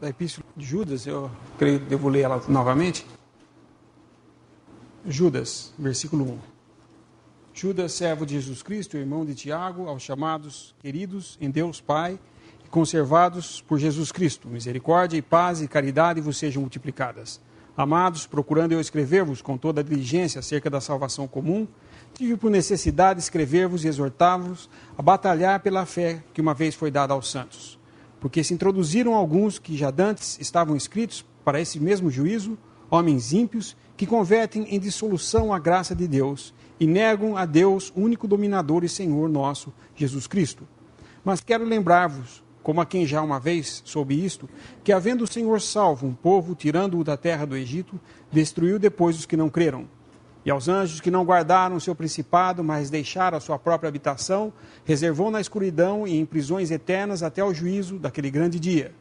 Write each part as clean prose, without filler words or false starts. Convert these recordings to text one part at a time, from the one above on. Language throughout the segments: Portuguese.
da Epístola de Judas, eu creio que devo ler ela novamente. Judas, versículo 1. Judas, servo de Jesus Cristo, irmão de Tiago, aos chamados queridos em Deus Pai e conservados por Jesus Cristo, misericórdia e paz e caridade vos sejam multiplicadas. Amados, procurando eu escrever-vos com toda a diligência acerca da salvação comum, tive por necessidade escrever-vos e exortar-vos a batalhar pela fé que uma vez foi dada aos santos. Porque se introduziram alguns que já dantes estavam escritos para esse mesmo juízo, homens ímpios, que convertem em dissolução a graça de Deus e negam a Deus, único dominador e Senhor nosso, Jesus Cristo. Mas quero lembrar-vos, como a quem já uma vez soube isto, que havendo o Senhor salvo um povo, tirando-o da terra do Egito, destruiu depois os que não creram. E aos anjos que não guardaram o seu principado, mas deixaram a sua própria habitação, reservou na escuridão e em prisões eternas até o juízo daquele grande dia.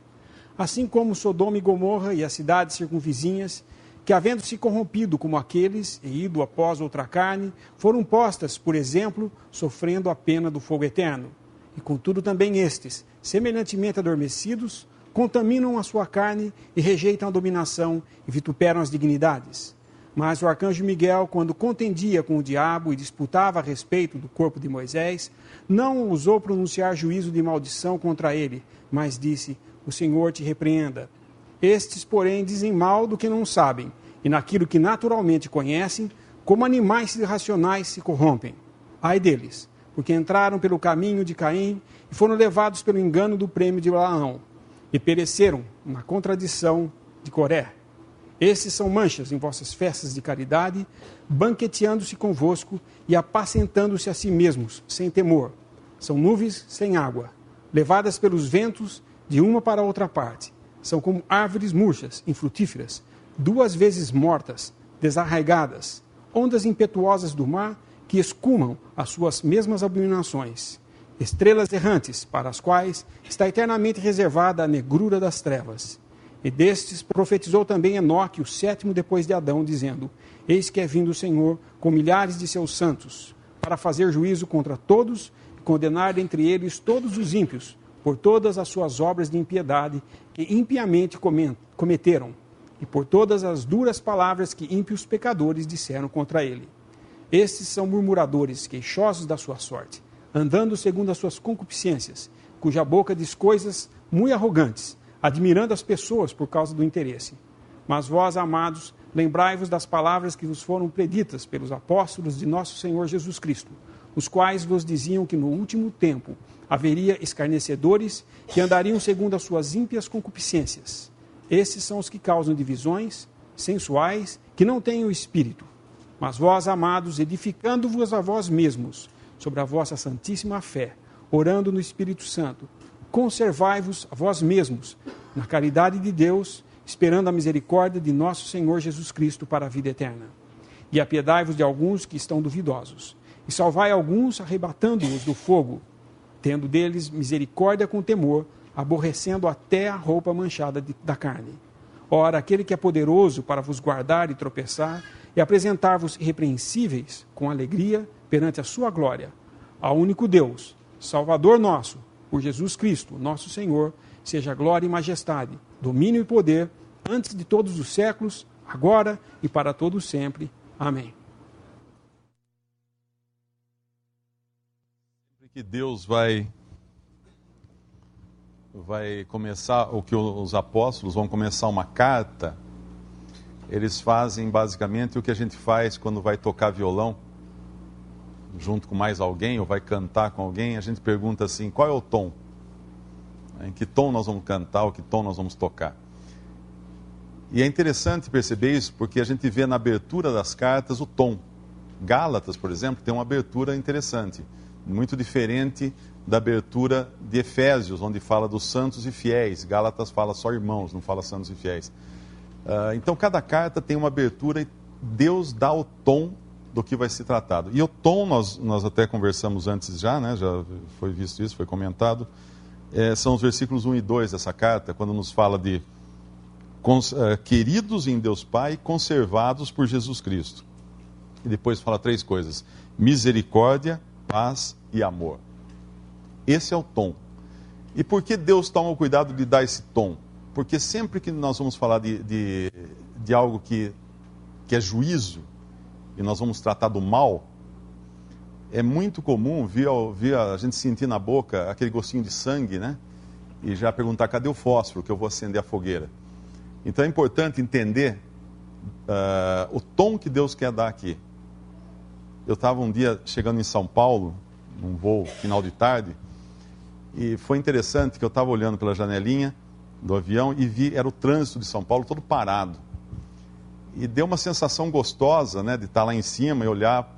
Assim como Sodoma e Gomorra e as cidades circunvizinhas, que havendo se corrompido como aqueles, e ido após outra carne, foram postas, por exemplo, sofrendo a pena do fogo eterno. E contudo também estes, semelhantemente adormecidos, contaminam a sua carne e rejeitam a dominação e vituperam as dignidades. Mas o arcanjo Miguel, quando contendia com o diabo e disputava a respeito do corpo de Moisés, não ousou pronunciar juízo de maldição contra ele, mas disse: o Senhor te repreenda. Estes, porém, dizem mal do que não sabem, e naquilo que naturalmente conhecem, como animais irracionais se corrompem. Ai deles, porque entraram pelo caminho de Caim e foram levados pelo engano do prêmio de Balaão, e pereceram na contradição de Coré. Esses são manchas em vossas festas de caridade, banqueteando-se convosco e apacentando-se a si mesmos, sem temor. São nuvens sem água, levadas pelos ventos de uma para outra parte. São como árvores murchas, infrutíferas, 2 vezes mortas, desarraigadas, ondas impetuosas do mar que escumam as suas mesmas abominações. Estrelas errantes, para as quais está eternamente reservada a negrura das trevas. E destes profetizou também Enoque, o 7º depois de Adão, dizendo: eis que é vindo o Senhor com milhares de seus santos, para fazer juízo contra todos e condenar entre eles todos os ímpios, por todas as suas obras de impiedade que impiamente cometeram, e por todas as duras palavras que ímpios pecadores disseram contra ele. Estes são murmuradores, queixosos da sua sorte, andando segundo as suas concupiscências, cuja boca diz coisas muito arrogantes, admirando as pessoas por causa do interesse. Mas vós, amados, lembrai-vos das palavras que vos foram preditas pelos apóstolos de nosso Senhor Jesus Cristo, os quais vos diziam que no último tempo haveria escarnecedores que andariam segundo as suas ímpias concupiscências. Esses são os que causam divisões, sensuais, que não têm o Espírito. Mas vós, amados, edificando-vos a vós mesmos sobre a vossa santíssima fé, orando no Espírito Santo, conservai-vos a vós mesmos na caridade de Deus, esperando a misericórdia de nosso Senhor Jesus Cristo para a vida eterna. E apiedai-vos de alguns que estão duvidosos, e salvai alguns arrebatando-os do fogo, tendo deles misericórdia com temor, aborrecendo até a roupa manchada da carne. Ora, aquele que é poderoso para vos guardar e tropeçar, e apresentar-vos irrepreensíveis com alegria perante a sua glória, ao único Deus, Salvador nosso, por Jesus Cristo, nosso Senhor, seja glória e majestade, domínio e poder, antes de todos os séculos, agora e para todos sempre. Amém. Que Deus vai começar, ou que os apóstolos vão começar uma carta, eles fazem basicamente o que a gente faz quando vai tocar violão, junto com mais alguém, ou vai cantar com alguém, a gente pergunta assim: qual é o tom? Em que tom nós vamos cantar, ou que tom nós vamos tocar? E é interessante perceber isso, porque a gente vê na abertura das cartas o tom. Gálatas, por exemplo, tem uma abertura interessante, muito diferente da abertura de Efésios, onde fala dos santos e fiéis. Gálatas fala só irmãos, não fala santos e fiéis. Então, cada carta tem uma abertura e Deus dá o tom do que vai ser tratado. E o tom, nós até conversamos antes já foi visto isso, foi comentado, são os versículos 1 e 2 dessa carta, quando nos fala de queridos em Deus Pai, conservados por Jesus Cristo. E depois fala 3 coisas: misericórdia, paz e amor. Esse é o tom. E por que Deus toma o cuidado de dar esse tom? Porque sempre que nós vamos falar de algo que é juízo, e nós vamos tratar do mal, é muito comum ver a gente sentir na boca aquele gostinho de sangue, né? E já perguntar, cadê o fósforo que eu vou acender a fogueira? Então é importante entender o tom que Deus quer dar aqui. Eu estava um dia chegando em São Paulo, num voo final de tarde, e foi interessante que eu estava olhando pela janelinha do avião e vi, era o trânsito de São Paulo todo parado. E deu uma sensação gostosa, né, de estar lá em cima e olhar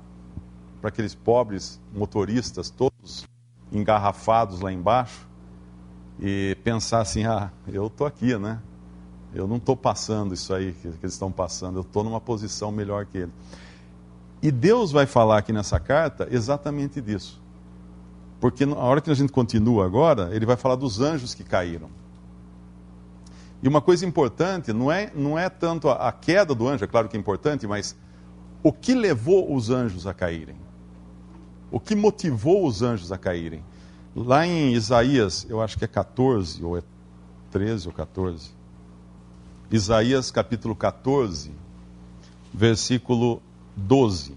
para aqueles pobres motoristas todos engarrafados lá embaixo e pensar assim, eu estou aqui, né? Eu não estou passando isso aí que eles estão passando, eu estou numa posição melhor que ele. E Deus vai falar aqui nessa carta exatamente disso. Porque na hora que a gente continua agora, ele vai falar dos anjos que caíram. E uma coisa importante, não é tanto a queda do anjo, é claro que é importante, mas o que levou os anjos a caírem? O que motivou os anjos a caírem? Lá em Isaías, eu acho que é 14, ou é 13 ou 14. Isaías capítulo 14, versículo 12.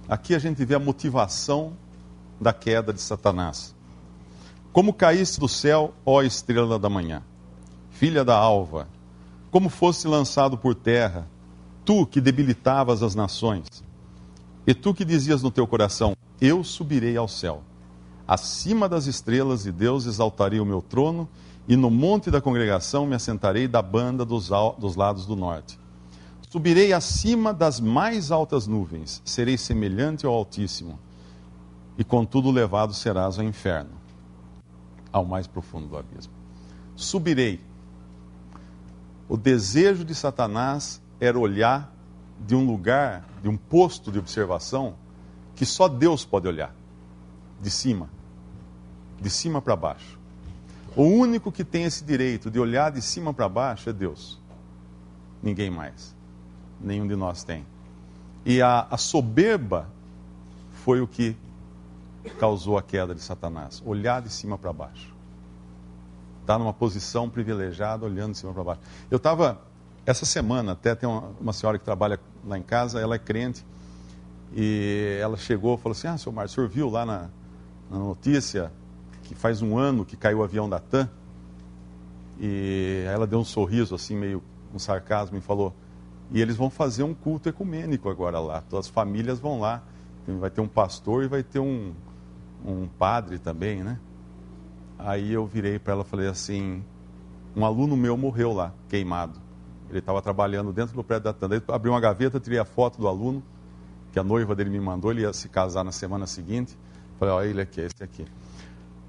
Aqui a gente vê a motivação da queda de Satanás. Como caíste do céu, ó estrela da manhã, filha da alva, como foste lançado por terra, tu que debilitavas as nações, e tu que dizias no teu coração, eu subirei ao céu, acima das estrelas de Deus exaltarei o meu trono, e no monte da congregação me assentarei da banda dos lados do norte. Subirei acima das mais altas nuvens, serei semelhante ao Altíssimo, e contudo levado serás ao inferno, ao mais profundo do abismo. Subirei. O desejo de Satanás era olhar de um lugar, de um posto de observação, que só Deus pode olhar, de cima para baixo. O único que tem esse direito de olhar de cima para baixo é Deus. Ninguém mais. Nenhum de nós tem. E a soberba foi o que causou a queda de Satanás. Olhar de cima para baixo. Está numa posição privilegiada, olhando de cima para baixo. Eu estava, essa semana, até tem uma senhora que trabalha lá em casa, ela é crente, e ela chegou e falou assim, seu Márcio, o senhor viu lá na notícia que faz um ano que caiu o avião da TAM? E ela deu um sorriso assim, meio com sarcasmo, e falou, e eles vão fazer um culto ecumênico agora lá, todas as famílias vão lá, vai ter um pastor e vai ter um padre também, né? Aí eu virei para ela e falei assim, um aluno meu morreu lá, queimado. Ele estava trabalhando dentro do prédio da TAM. Daí abri uma gaveta, tirei a foto do aluno, que a noiva dele me mandou, ele ia se casar na semana seguinte. Falei, olha ele aqui, esse aqui.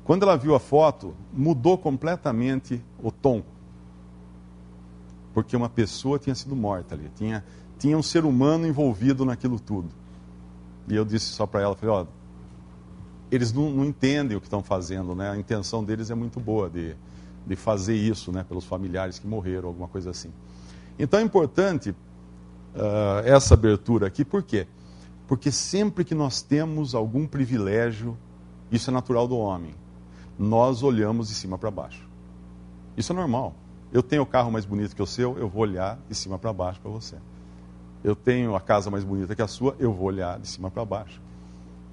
Quando ela viu a foto, mudou completamente o tom. Porque uma pessoa tinha sido morta ali, tinha um ser humano envolvido naquilo tudo. E eu disse só para ela, falei, eles não entendem o que estão fazendo, né? A intenção deles é muito boa de fazer isso, né? Pelos familiares que morreram, alguma coisa assim. Então é importante essa abertura aqui, por quê? Porque sempre que nós temos algum privilégio, isso é natural do homem, nós olhamos de cima para baixo. Isso é normal. Eu tenho o carro mais bonito que o seu, eu vou olhar de cima para baixo para você. Eu tenho a casa mais bonita que a sua, eu vou olhar de cima para baixo.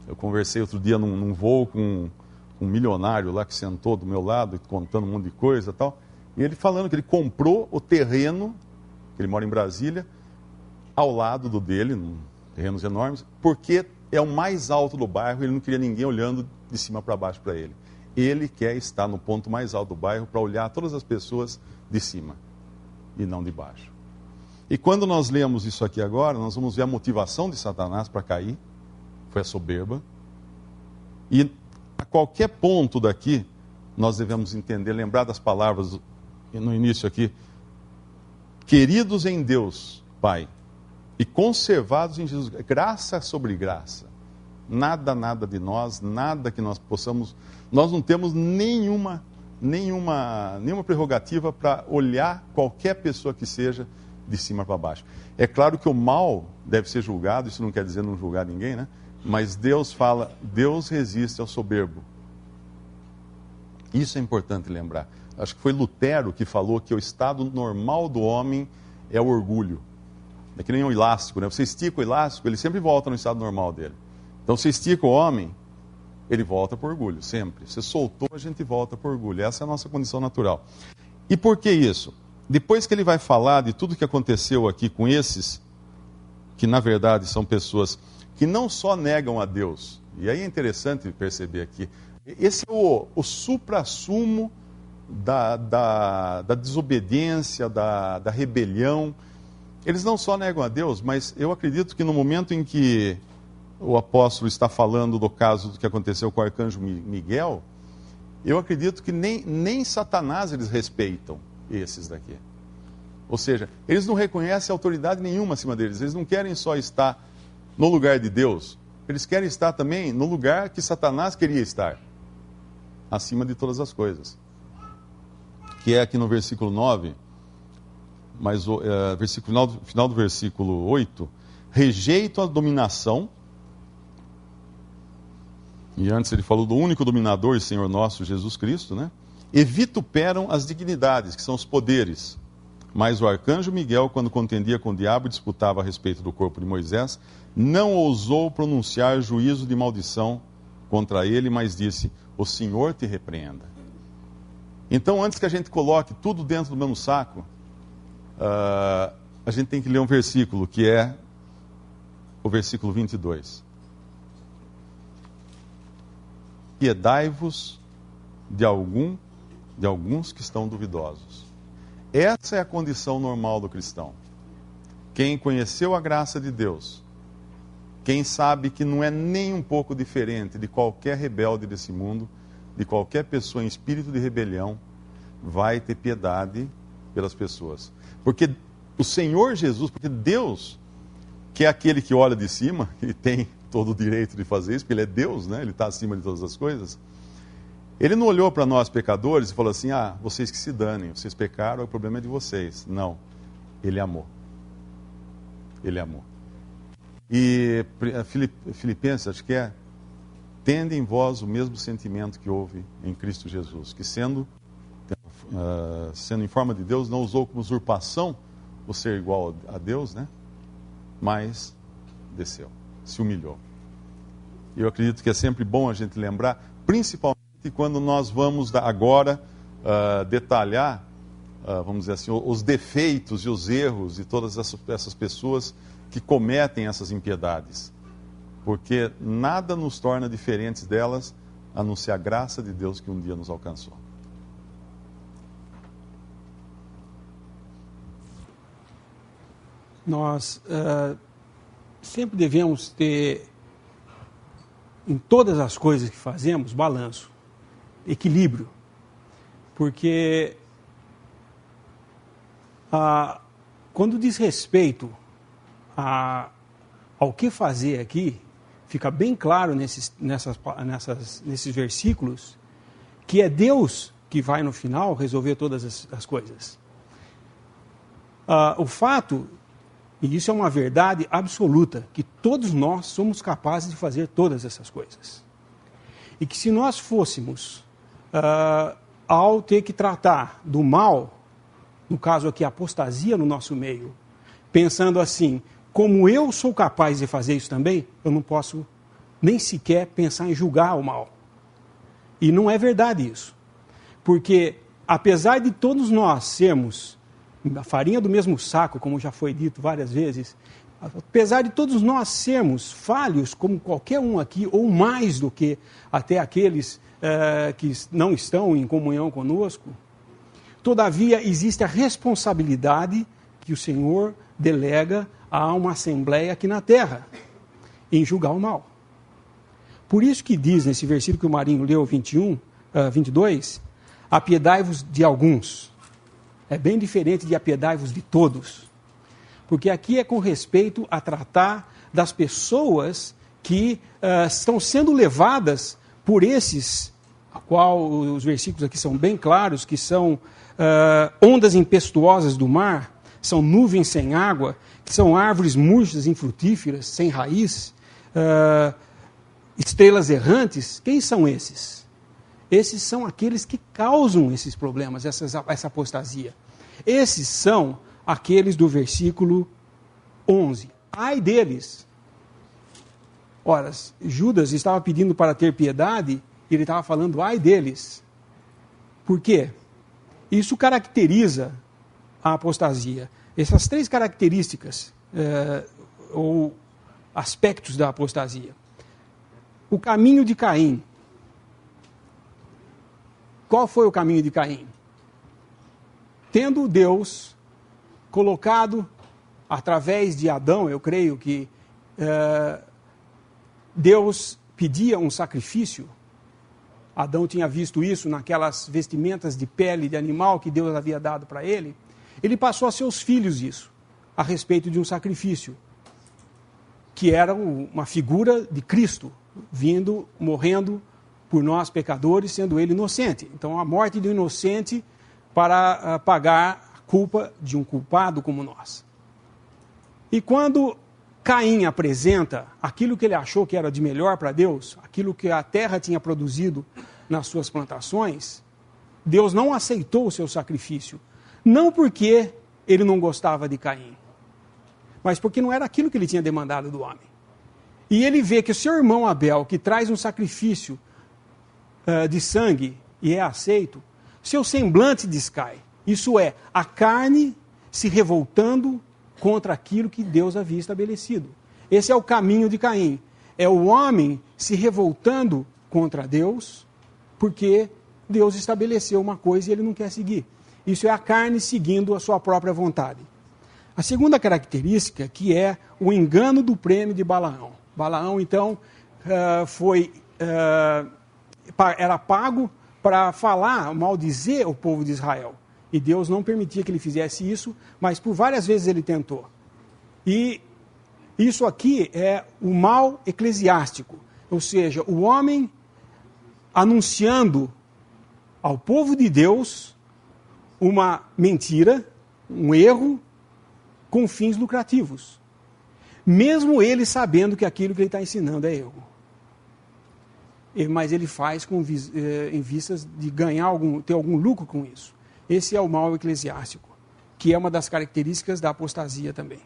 Eu conversei outro dia num voo com um milionário lá que sentou do meu lado, contando um monte de coisa e tal, e ele falando que ele comprou o terreno, que ele mora em Brasília, ao lado do dele, terrenos enormes, porque é o mais alto do bairro, ele não queria ninguém olhando de cima para baixo para ele. Ele quer estar no ponto mais alto do bairro para olhar todas as pessoas de cima e não de baixo. E quando nós lemos isso aqui agora, nós vamos ver a motivação de Satanás para cair, foi a soberba. E a qualquer ponto daqui, nós devemos entender, lembrar das palavras no início aqui, queridos em Deus, Pai, e conservados em Jesus, graça sobre graça. Nada de nós, nada que nós possamos, nós não temos nenhuma prerrogativa para olhar qualquer pessoa que seja de cima para baixo. É claro que o mal deve ser julgado, isso não quer dizer não julgar ninguém, né? Mas Deus fala, Deus resiste ao soberbo. Isso é importante lembrar. Acho que foi Lutero que falou que o estado normal do homem é o orgulho. É que nem um elástico, né? Você estica o elástico, ele sempre volta no estado normal dele. Então, você estica o homem, ele volta para o orgulho, sempre. Você soltou, a gente volta para o orgulho. Essa é a nossa condição natural. E por que isso? Depois que ele vai falar de tudo que aconteceu aqui com esses, que na verdade são pessoas que não só negam a Deus, e aí é interessante perceber aqui, esse é o suprassumo da desobediência, da rebelião. Eles não só negam a Deus, mas eu acredito que no momento em que o apóstolo está falando do caso do que aconteceu com o arcanjo Miguel, eu acredito que nem Satanás eles respeitam, esses daqui. Ou seja, eles não reconhecem autoridade nenhuma acima deles. Eles não querem só estar no lugar de Deus, eles querem estar também no lugar que Satanás queria estar, acima de todas as coisas. Que é aqui no versículo 9, mas final do versículo 8, rejeito a dominação. E antes ele falou do único dominador e Senhor nosso, Jesus Cristo, né? E vituperam as dignidades, que são os poderes. Mas o arcanjo Miguel, quando contendia com o diabo e disputava a respeito do corpo de Moisés, não ousou pronunciar juízo de maldição contra ele, mas disse: o Senhor te repreenda. Então, antes que a gente coloque tudo dentro do mesmo saco, a gente tem que ler um versículo, que é o versículo 22. Piedai-vos de alguns que estão duvidosos. Essa é a condição normal do cristão. Quem conheceu a graça de Deus, quem sabe que não é nem um pouco diferente de qualquer rebelde desse mundo, de qualquer pessoa em espírito de rebelião, vai ter piedade pelas pessoas. Porque o Senhor Jesus, porque Deus, que é aquele que olha de cima, e tem todo o direito de fazer isso, porque Ele é Deus, né? Ele está acima de todas as coisas. Ele não olhou para nós pecadores e falou assim: vocês que se danem, vocês pecaram, o problema é de vocês. Não, Ele amou. Ele amou. E Filipenses, acho que é, tende em vós o mesmo sentimento que houve em Cristo Jesus, que sendo em forma de Deus, não usou como usurpação o ser igual a Deus, né? Mas desceu, se humilhou. E eu acredito que é sempre bom a gente lembrar, principalmente quando nós vamos agora detalhar, vamos dizer assim, os defeitos e os erros de todas essas pessoas que cometem essas impiedades. Porque nada nos torna diferentes delas, a não ser a graça de Deus que um dia nos alcançou. Nós sempre devemos ter, em todas as coisas que fazemos, balanço, equilíbrio. Porque quando diz respeito ao que fazer aqui, fica bem claro nesses versículos que é Deus que vai no final resolver todas as coisas. O fato, e isso é uma verdade absoluta, que todos nós somos capazes de fazer todas essas coisas. E que se nós fôssemos, ao ter que tratar do mal, no caso aqui a apostasia no nosso meio, pensando assim: como eu sou capaz de fazer isso também, eu não posso nem sequer pensar em julgar o mal. E não é verdade isso. Porque, apesar de todos nós sermos a farinha do mesmo saco, como já foi dito várias vezes, apesar de todos nós sermos falhos, como qualquer um aqui, ou mais do que até aqueles que não estão em comunhão conosco, todavia existe a responsabilidade que o Senhor delega a uma assembleia aqui na terra, em julgar o mal. Por isso que diz nesse versículo que o Marinho leu, 22, apiedai-vos de alguns. É bem diferente de apiedai-vos de todos. Porque aqui é com respeito a tratar das pessoas que estão sendo levadas por esses, a qual os versículos aqui são bem claros, que são ondas impetuosas do mar, são nuvens sem água, que são árvores murchas, infrutíferas, sem raiz, estrelas errantes. Quem são esses? Esses são aqueles que causam esses problemas, essa apostasia. Esses são aqueles do versículo 11. Ai deles! Ora, Judas estava pedindo para ter piedade, e ele estava falando ai deles. Por quê? Isso caracteriza a apostasia. Essas 3 características, ou aspectos da apostasia. O caminho de Caim. Qual foi o caminho de Caim? Tendo Deus colocado, através de Adão, eu creio que Deus pedia um sacrifício. Adão tinha visto isso naquelas vestimentas de pele de animal que Deus havia dado para ele. Ele passou a seus filhos isso, a respeito de um sacrifício, que era uma figura de Cristo, vindo, morrendo por nós pecadores, sendo ele inocente. Então, a morte do inocente para pagar a culpa de um culpado como nós. E quando Caim apresenta aquilo que ele achou que era de melhor para Deus, aquilo que a terra tinha produzido nas suas plantações, Deus não aceitou o seu sacrifício. Não porque ele não gostava de Caim, mas porque não era aquilo que ele tinha demandado do homem. E ele vê que o seu irmão Abel, que traz um sacrifício de sangue e é aceito, seu semblante descai. Isso é, a carne se revoltando contra aquilo que Deus havia estabelecido. Esse é o caminho de Caim. É o homem se revoltando contra Deus, porque Deus estabeleceu uma coisa e ele não quer seguir. Isso é a carne seguindo a sua própria vontade. A segunda característica, que é o engano do prêmio de Balaão. Balaão, então, era pago para falar, maldizer o povo de Israel. E Deus não permitia que ele fizesse isso, mas por várias vezes ele tentou. E isso aqui é o mal eclesiástico, ou seja, o homem anunciando ao povo de Deus uma mentira, um erro, com fins lucrativos. Mesmo ele sabendo que aquilo que ele está ensinando é erro. Mas ele faz em vistas de ganhar ter algum lucro com isso. Esse é o mal eclesiástico, que é uma das características da apostasia também.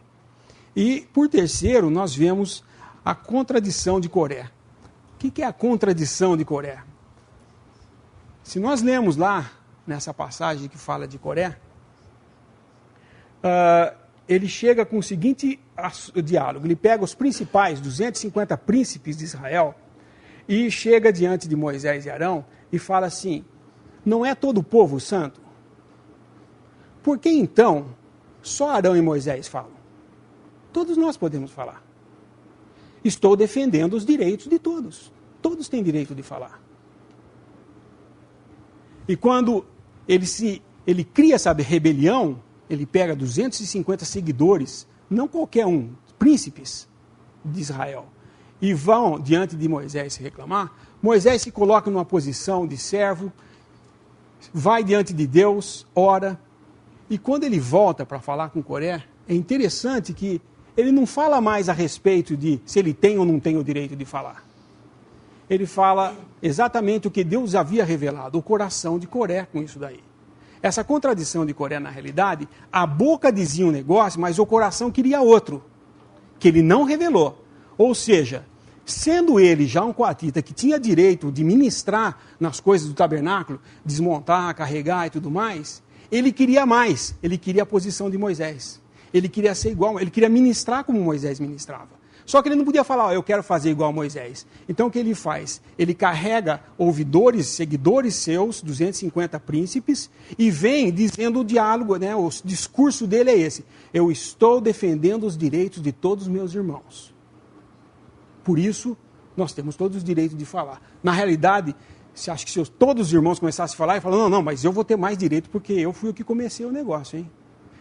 E, por terceiro, nós vemos a contradição de Coré. O que é a contradição de Coré? Se nós lemos lá, nessa passagem que fala de Coré, ele chega com o seguinte diálogo. Ele pega os principais 250 príncipes de Israel e chega diante de Moisés e Arão e fala assim: não é todo o povo santo? Por que então só Arão e Moisés falam? Todos nós podemos falar. Estou defendendo os direitos de todos. Todos têm direito de falar. E quando ele cria essa rebelião, ele pega 250 seguidores, não qualquer um, príncipes de Israel, e vão diante de Moisés se reclamar. Moisés se coloca numa posição de servo, vai diante de Deus, ora, e quando ele volta para falar com Coré, é interessante que ele não fala mais a respeito de se ele tem ou não tem o direito de falar. Ele fala exatamente o que Deus havia revelado, o coração de Coré com isso daí. Essa contradição de Coré, na realidade, a boca dizia um negócio, mas o coração queria outro, que ele não revelou. Ou seja, sendo ele já um coatita que tinha direito de ministrar nas coisas do tabernáculo, desmontar, carregar e tudo mais, ele queria mais, ele queria a posição de Moisés. Ele queria ser igual, ele queria ministrar como Moisés ministrava. Só que ele não podia falar, eu quero fazer igual a Moisés. Então o que ele faz? Ele carrega ouvidores, seguidores seus, 250 príncipes, e vem dizendo o diálogo, né, o discurso dele é esse: eu estou defendendo os direitos de todos os meus irmãos. Por isso, nós temos todos os direitos de falar. Na realidade, você acha que se todos os irmãos começassem a falar, e falam, não, mas eu vou ter mais direito porque eu fui o que comecei o negócio, hein?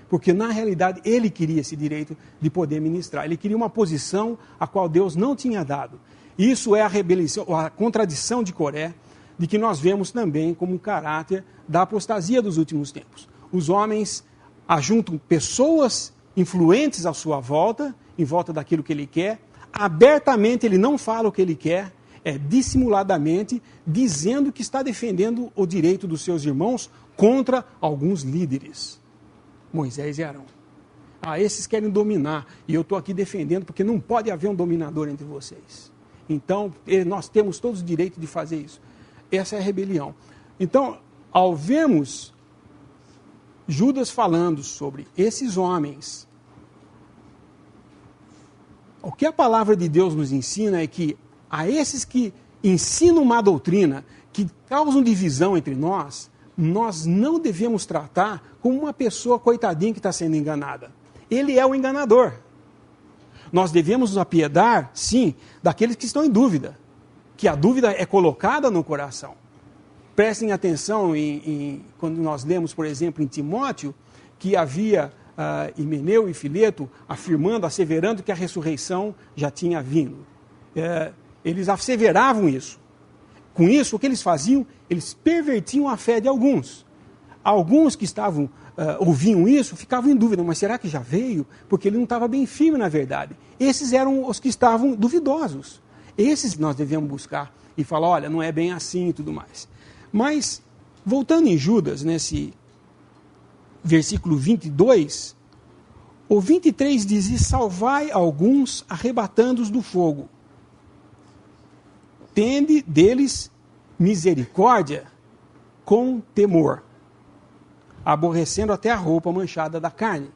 Porque, na realidade, ele queria esse direito de poder ministrar. Ele queria uma posição a qual Deus não tinha dado. Isso é a rebelião, a contradição de Coré, de que nós vemos também como um caráter da apostasia dos últimos tempos. Os homens ajuntam pessoas influentes à sua volta, em volta daquilo que ele quer. Abertamente ele não fala o que ele quer. é dissimuladamente dizendo que está defendendo o direito dos seus irmãos contra alguns líderes, Moisés e Arão. Esses querem dominar, e eu estou aqui defendendo porque não pode haver um dominador entre vocês. Então, nós temos todos o direito de fazer isso. Essa é a rebelião. Então, ao vermos Judas falando sobre esses homens, o que a palavra de Deus nos ensina é que a esses que ensinam uma doutrina que causam divisão entre nós não devemos tratar como uma pessoa coitadinha que está sendo enganada. Ele é o enganador. Nós devemos nos apiedar, sim, daqueles que estão em dúvida, que a dúvida é colocada no coração. Prestem atenção quando nós lemos, por exemplo, em Timóteo, que havia Himeneu e Fileto afirmando, asseverando que a ressurreição já tinha vindo. Eles asseveravam isso. Com isso, o que eles faziam? Eles pervertiam a fé de alguns. Alguns que ouviam isso, ficavam em dúvida, mas será que já veio? Porque ele não estava bem firme na verdade. Esses eram os que estavam duvidosos. Esses nós devemos buscar e falar, olha, não é bem assim e tudo mais. Mas, voltando em Judas, nesse versículo 22, o 23 diz, e salvai alguns arrebatando-os do fogo. Tende deles misericórdia com temor, aborrecendo até a roupa manchada da carne.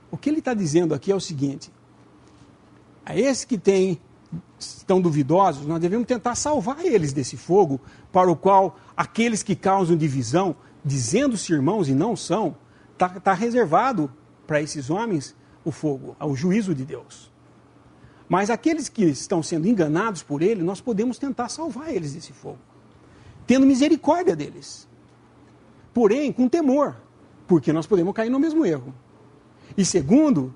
O que ele está dizendo aqui é o seguinte, a esses que estão duvidosos, nós devemos tentar salvar eles desse fogo, para o qual aqueles que causam divisão, dizendo-se irmãos e não são, está reservado para esses homens o fogo, o juízo de Deus. Mas aqueles que estão sendo enganados por ele, nós podemos tentar salvar eles desse fogo, tendo misericórdia deles. Porém, com temor, porque nós podemos cair no mesmo erro. E segundo,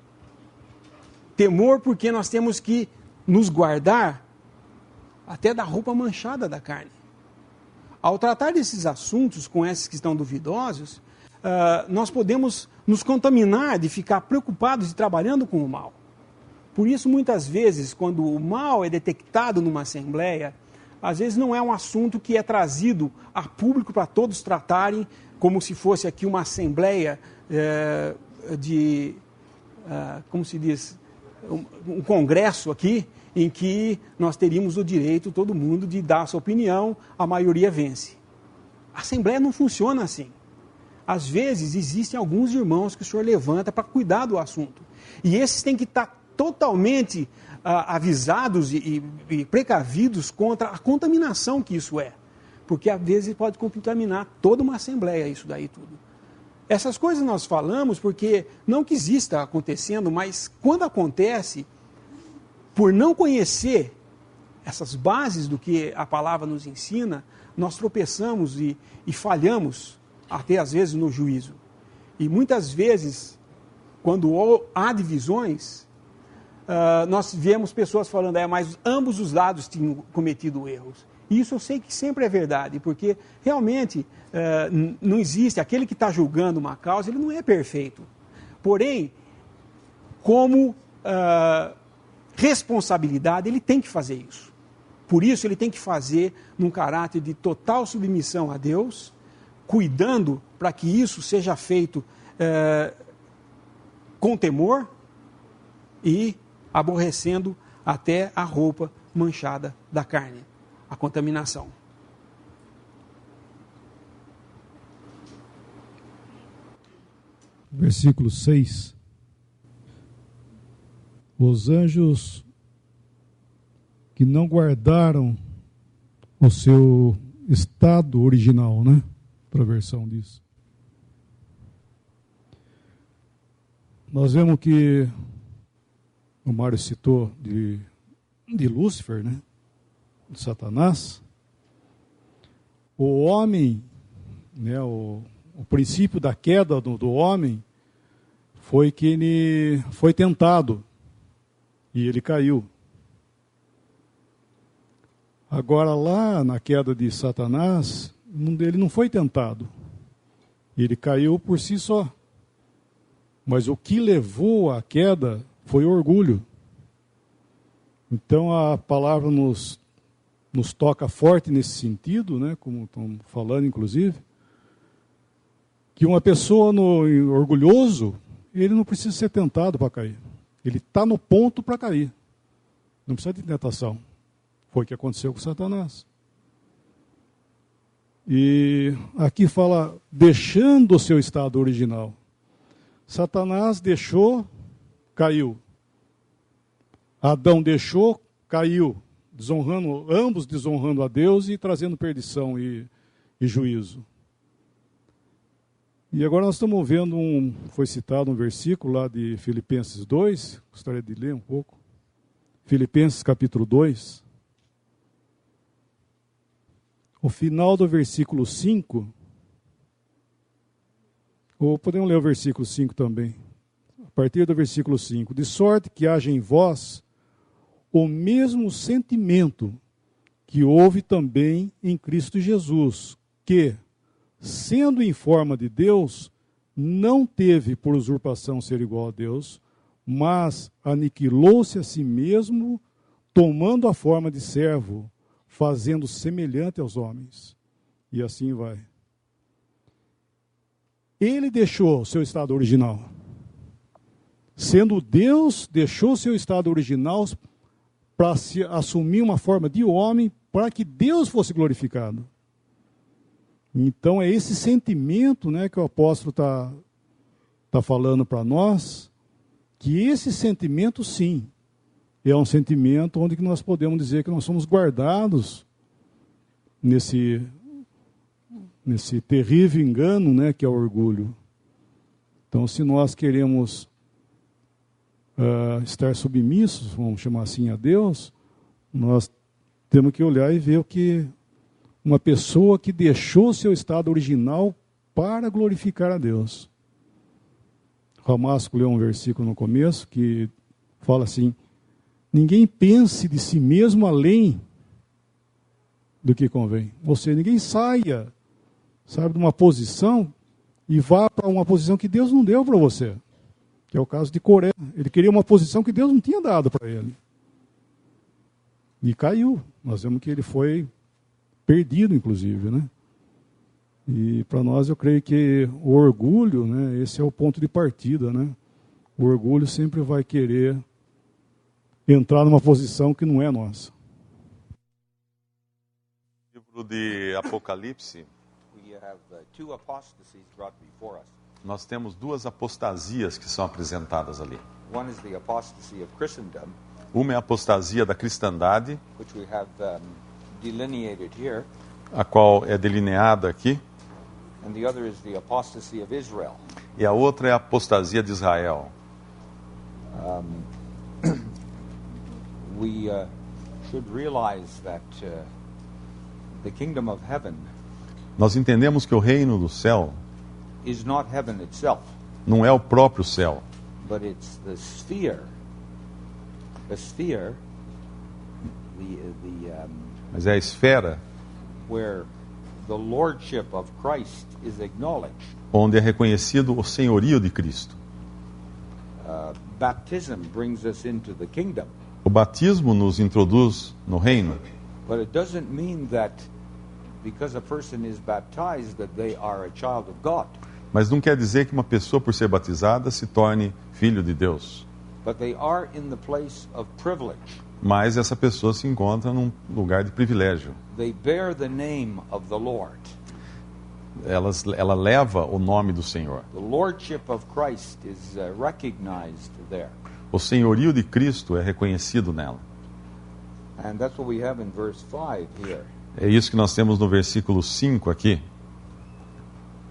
temor porque nós temos que nos guardar até da roupa manchada da carne. Ao tratar desses assuntos com esses que estão duvidosos, nós podemos nos contaminar de ficar preocupados e trabalhando com o mal. Por isso, muitas vezes, quando o mal é detectado numa assembleia, às vezes não é um assunto que é trazido a público para todos tratarem, como se fosse aqui uma assembleia como se diz, um congresso aqui, em que nós teríamos o direito, todo mundo, de dar a sua opinião, a maioria vence. A assembleia não funciona assim. Às vezes, existem alguns irmãos que o senhor levanta para cuidar do assunto. E esses têm que estar totalmente avisados e precavidos contra a contaminação que isso é. Porque às vezes pode contaminar toda uma assembleia, isso daí tudo. Essas coisas nós falamos porque não que exista acontecendo, mas quando acontece, por não conhecer essas bases do que a palavra nos ensina, nós tropeçamos e falhamos, até às vezes no juízo. E muitas vezes, quando há divisões, nós vemos pessoas falando, mas ambos os lados tinham cometido erros. E isso eu sei que sempre é verdade, porque realmente não existe, aquele que está julgando uma causa, ele não é perfeito. Porém, como responsabilidade, ele tem que fazer isso. Por isso, ele tem que fazer num caráter de total submissão a Deus, cuidando para que isso seja feito com temor e aborrecendo até a roupa manchada da carne, a contaminação. Versículo 6. Os anjos que não guardaram o seu estado original, né? Para a versão disso. Nós vemos que o Mário citou de Lúcifer, né? De Satanás. O homem, né? O princípio da queda do homem foi que ele foi tentado e ele caiu. Agora lá na queda de Satanás, ele não foi tentado. Ele caiu por si só. Mas o que levou à queda foi orgulho. Então a palavra nos nos toca forte nesse sentido, né, como estamos falando, inclusive, que uma pessoa orgulhoso, ele não precisa ser tentado para cair. Ele está no ponto para cair. Não precisa de tentação. Foi o que aconteceu com Satanás. E aqui fala, deixando o seu estado original. Satanás deixou, caiu. Adão deixou, caiu. Ambos desonrando a Deus e trazendo perdição e juízo. E agora nós estamos vendo foi citado um versículo lá de Filipenses 2, gostaria de ler um pouco. Filipenses capítulo 2. O final do versículo 5, ou podemos ler o versículo 5 também. A partir do versículo 5. De sorte que haja em vós o mesmo sentimento que houve também em Cristo Jesus, que, sendo em forma de Deus, não teve por usurpação ser igual a Deus, mas aniquilou-se a si mesmo, tomando a forma de servo, fazendo semelhante aos homens. E assim vai. Ele deixou seu estado original. Sendo Deus, deixou seu estado original para assumir uma forma de homem, para que Deus fosse glorificado. Então é esse sentimento, né, que o apóstolo tá falando para nós, que esse sentimento, sim, é um sentimento onde que nós podemos dizer que nós somos guardados nesse terrível engano, né, que é o orgulho. Então, se nós queremos estar submissos, vamos chamar assim, a Deus, nós temos que olhar e ver o que uma pessoa que deixou seu estado original para glorificar a Deus. Ramasco leu um versículo no começo que fala assim: ninguém pense de si mesmo além do que convém. Ou seja, ninguém saia, sabe, de uma posição e vá para uma posição que Deus não deu para você. Que é o caso de Coré. Ele queria uma posição que Deus não tinha dado para ele. E caiu. Nós vemos que ele foi perdido, inclusive, né? E para nós eu creio que o orgulho, né, esse é o ponto de partida, né? O orgulho sempre vai querer entrar numa posição que não é nossa. No livro de Apocalipse, nós temos duas apostasias que são apresentadas ali. Uma é a apostasia da cristandade, a qual é delineada aqui. E a outra é a apostasia de Israel. We should realize that the kingdom of heaven Nós entendemos que o reino do céu is not heaven itself, não é o próprio céu, but it's the sphere, mas é a esfera where the lordship of Christ is acknowledged. Onde é reconhecido o senhorio de Cristo. Baptism brings us into the kingdom. O batismo nos introduz no reino. But it doesn't mean that because a person is baptized that they are a child of God. Mas não quer dizer que uma pessoa, por ser batizada, se torne filho de Deus. But they are in the place of privilege. Mas essa pessoa se encontra num lugar de privilégio. They bear the name of the Lord. Ela leva o nome do Senhor. The lordship of Christ is recognized there. O senhorio de Cristo é reconhecido nela. And that's what we have in verse 5 here. É isso que nós temos no versículo 5 aqui.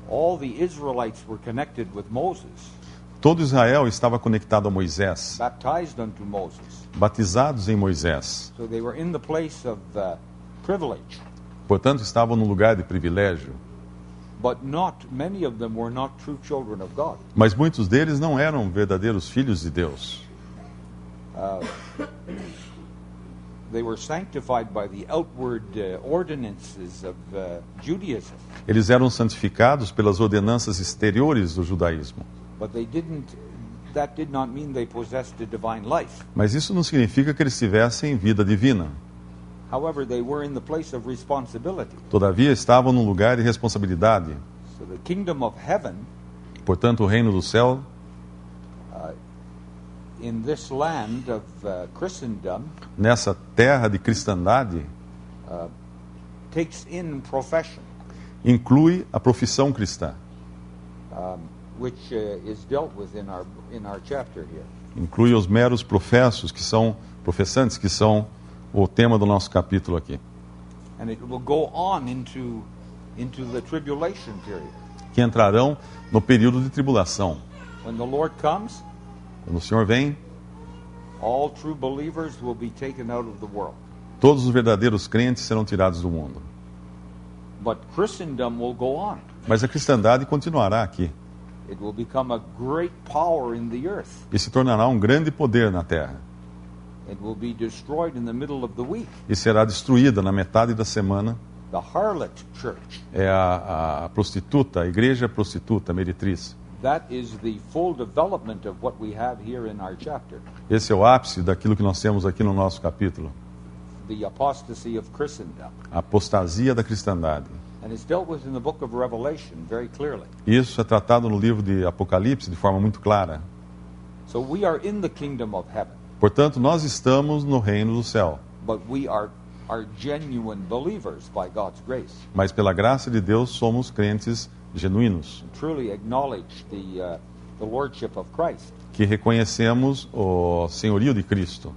All the Israelites were connected with Moses. Todo Israel estava conectado a Moisés. Baptized unto Moses. Batizados em Moisés. So they were in the place of privilege. Portanto, estavam no lugar de privilégio. But many of them were not true children of God. Mas muitos deles não eram verdadeiros filhos de Deus. They were sanctified by the outward ordinances of Judaism. Eles eram santificados pelas ordenanças exteriores do judaísmo. But that did not mean they possessed a divine life. Mas isso não significa que eles tivessem vida divina. However, they were in the place of responsibility. Todavia estavam num lugar de responsabilidade. So the kingdom of heaven, Portanto, o reino do céu, in this land of Christendom, nessa terra de cristandade, takes in profession, inclui a profissão cristã. which is dealt with in our chapter here. Inclui os meros professos, que são professantes, que são o tema do nosso capítulo aqui. And it will go on into the tribulation period. Que entrarão no período de tribulação. When the Lord comes, Quando o Senhor vem, all true believers will be taken out of the world. todos os verdadeiros crentes serão tirados do mundo. But Christendom will go on. Mas a cristandade continuará aqui It will become a great power in the earth. e se tornará um grande poder na terra. It will be destroyed in the middle of the week. E será destruída na metade da semana. The harlot church. É a prostituta, a igreja prostituta, meretriz. That is the full development of what we have here in our chapter. Esse é o ápice daquilo que nós temos aqui no nosso capítulo. The apostasy of Christendom. A apostasia da cristandade. And it's dealt with in the book of Revelation very clearly. Isso é tratado no livro de Apocalipse de forma muito clara. So we are in the kingdom of heaven, Portanto, nós estamos no reino do céu. but we are genuine believers by God's grace. Mas pela graça de Deus somos crentes genuínos, Truly acknowledge the lordship of Christ. que reconhecemos o senhorio de Cristo.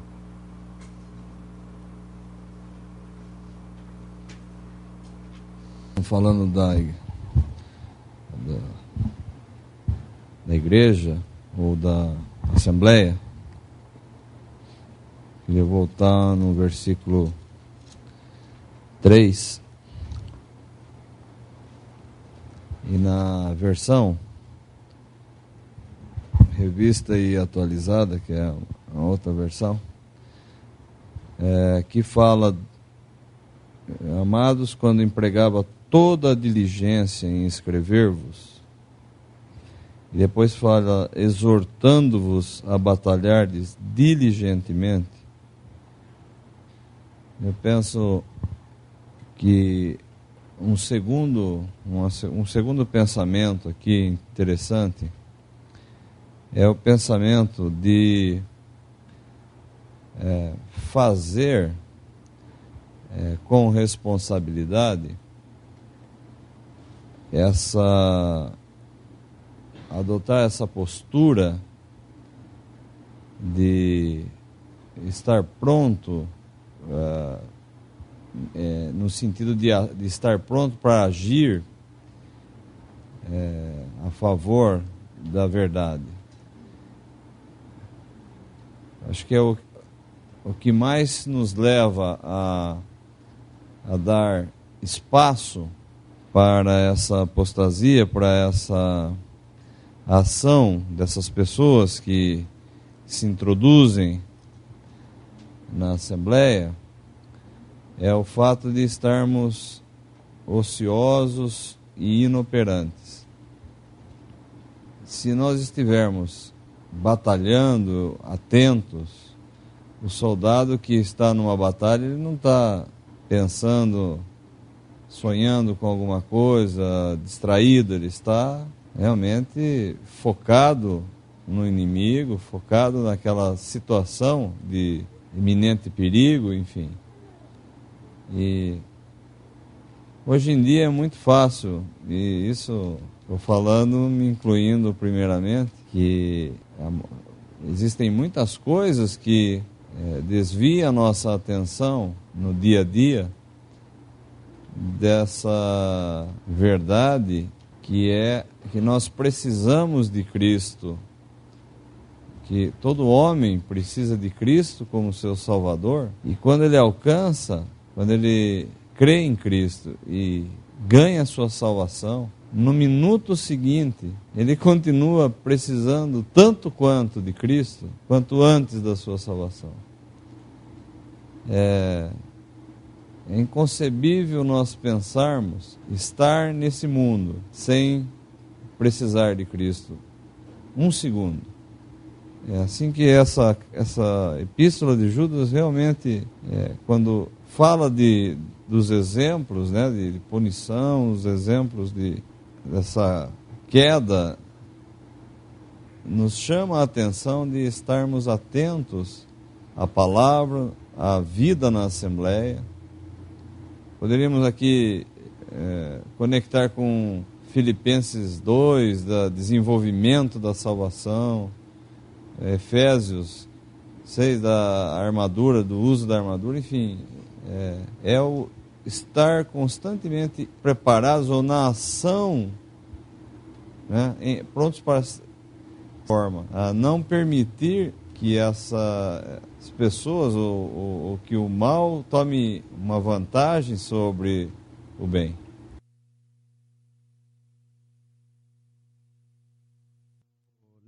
Falando da igreja ou da assembleia, queria voltar no versículo 3 e na versão revista e atualizada, que é a outra versão, que fala: amados, quando empregava toda a diligência em escrever-vos, e depois fala, exortando-vos a batalhardes diligentemente. Eu penso que um segundo pensamento aqui interessante é o pensamento de fazer com responsabilidade adotar essa postura de estar pronto, no sentido de estar pronto para agir a favor da verdade. Acho que é o que mais nos leva a dar espaço para essa apostasia, para essa ação dessas pessoas que se introduzem na Assembleia, é o fato de estarmos ociosos e inoperantes. Se nós estivermos batalhando, atentos, o soldado que está numa batalha, ele não está pensando, sonhando com alguma coisa, distraído, ele está realmente focado no inimigo, focado naquela situação de iminente perigo, enfim. E hoje em dia é muito fácil, e isso estou falando, me incluindo primeiramente, que existem muitas coisas que desviam a nossa atenção no dia a dia dessa verdade que é que nós precisamos de Cristo, que todo homem precisa de Cristo como seu Salvador, e quando ele alcança, quando ele crê em Cristo e ganha a sua salvação, no minuto seguinte, ele continua precisando tanto quanto de Cristo, quanto antes da sua salvação. É inconcebível nós pensarmos estar nesse mundo sem precisar de Cristo um segundo. É assim que essa epístola de Judas realmente, quando fala dos exemplos, né, de punição, os exemplos dessa queda, nos chama a atenção de estarmos atentos à palavra, à vida na Assembleia. Poderíamos aqui conectar com Filipenses 2, da desenvolvimento da salvação, Efésios 6, da armadura, do uso da armadura, enfim, é o estar constantemente preparados ou na ação, né, prontos para a forma, a não permitir que essas pessoas ou que o mal tome uma vantagem sobre o bem.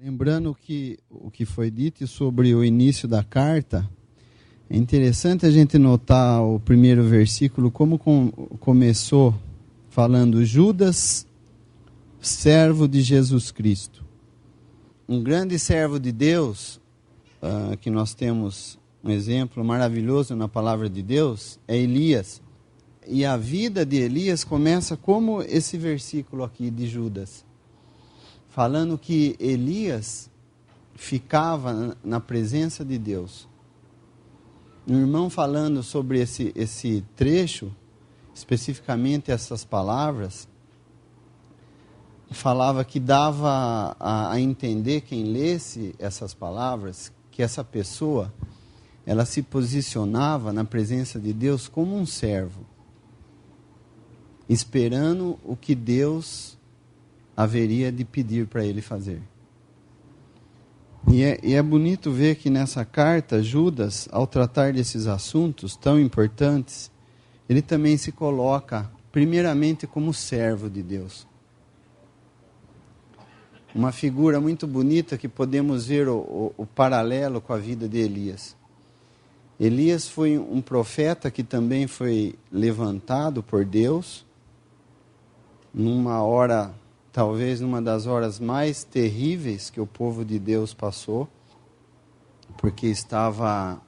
Lembrando que o que foi dito sobre o início da carta, é interessante a gente notar o primeiro versículo, como começou falando Judas, servo de Jesus Cristo. Um grande servo de Deus, que nós temos um exemplo maravilhoso na palavra de Deus, é Elias. E a vida de Elias começa como esse versículo aqui de Judas, falando que Elias ficava na presença de Deus. Um irmão falando sobre esse trecho, especificamente essas palavras, falava que dava a entender, quem lesse essas palavras, que essa pessoa, ela se posicionava na presença de Deus como um servo, esperando o que Deus haveria de pedir para ele fazer. E é bonito ver que nessa carta, Judas, ao tratar desses assuntos tão importantes, ele também se coloca, primeiramente, como servo de Deus. Uma figura muito bonita que podemos ver o paralelo com a vida de Elias. Elias foi um profeta que também foi levantado por Deus, numa hora, talvez numa das horas mais terríveis que o povo de Deus passou, porque estava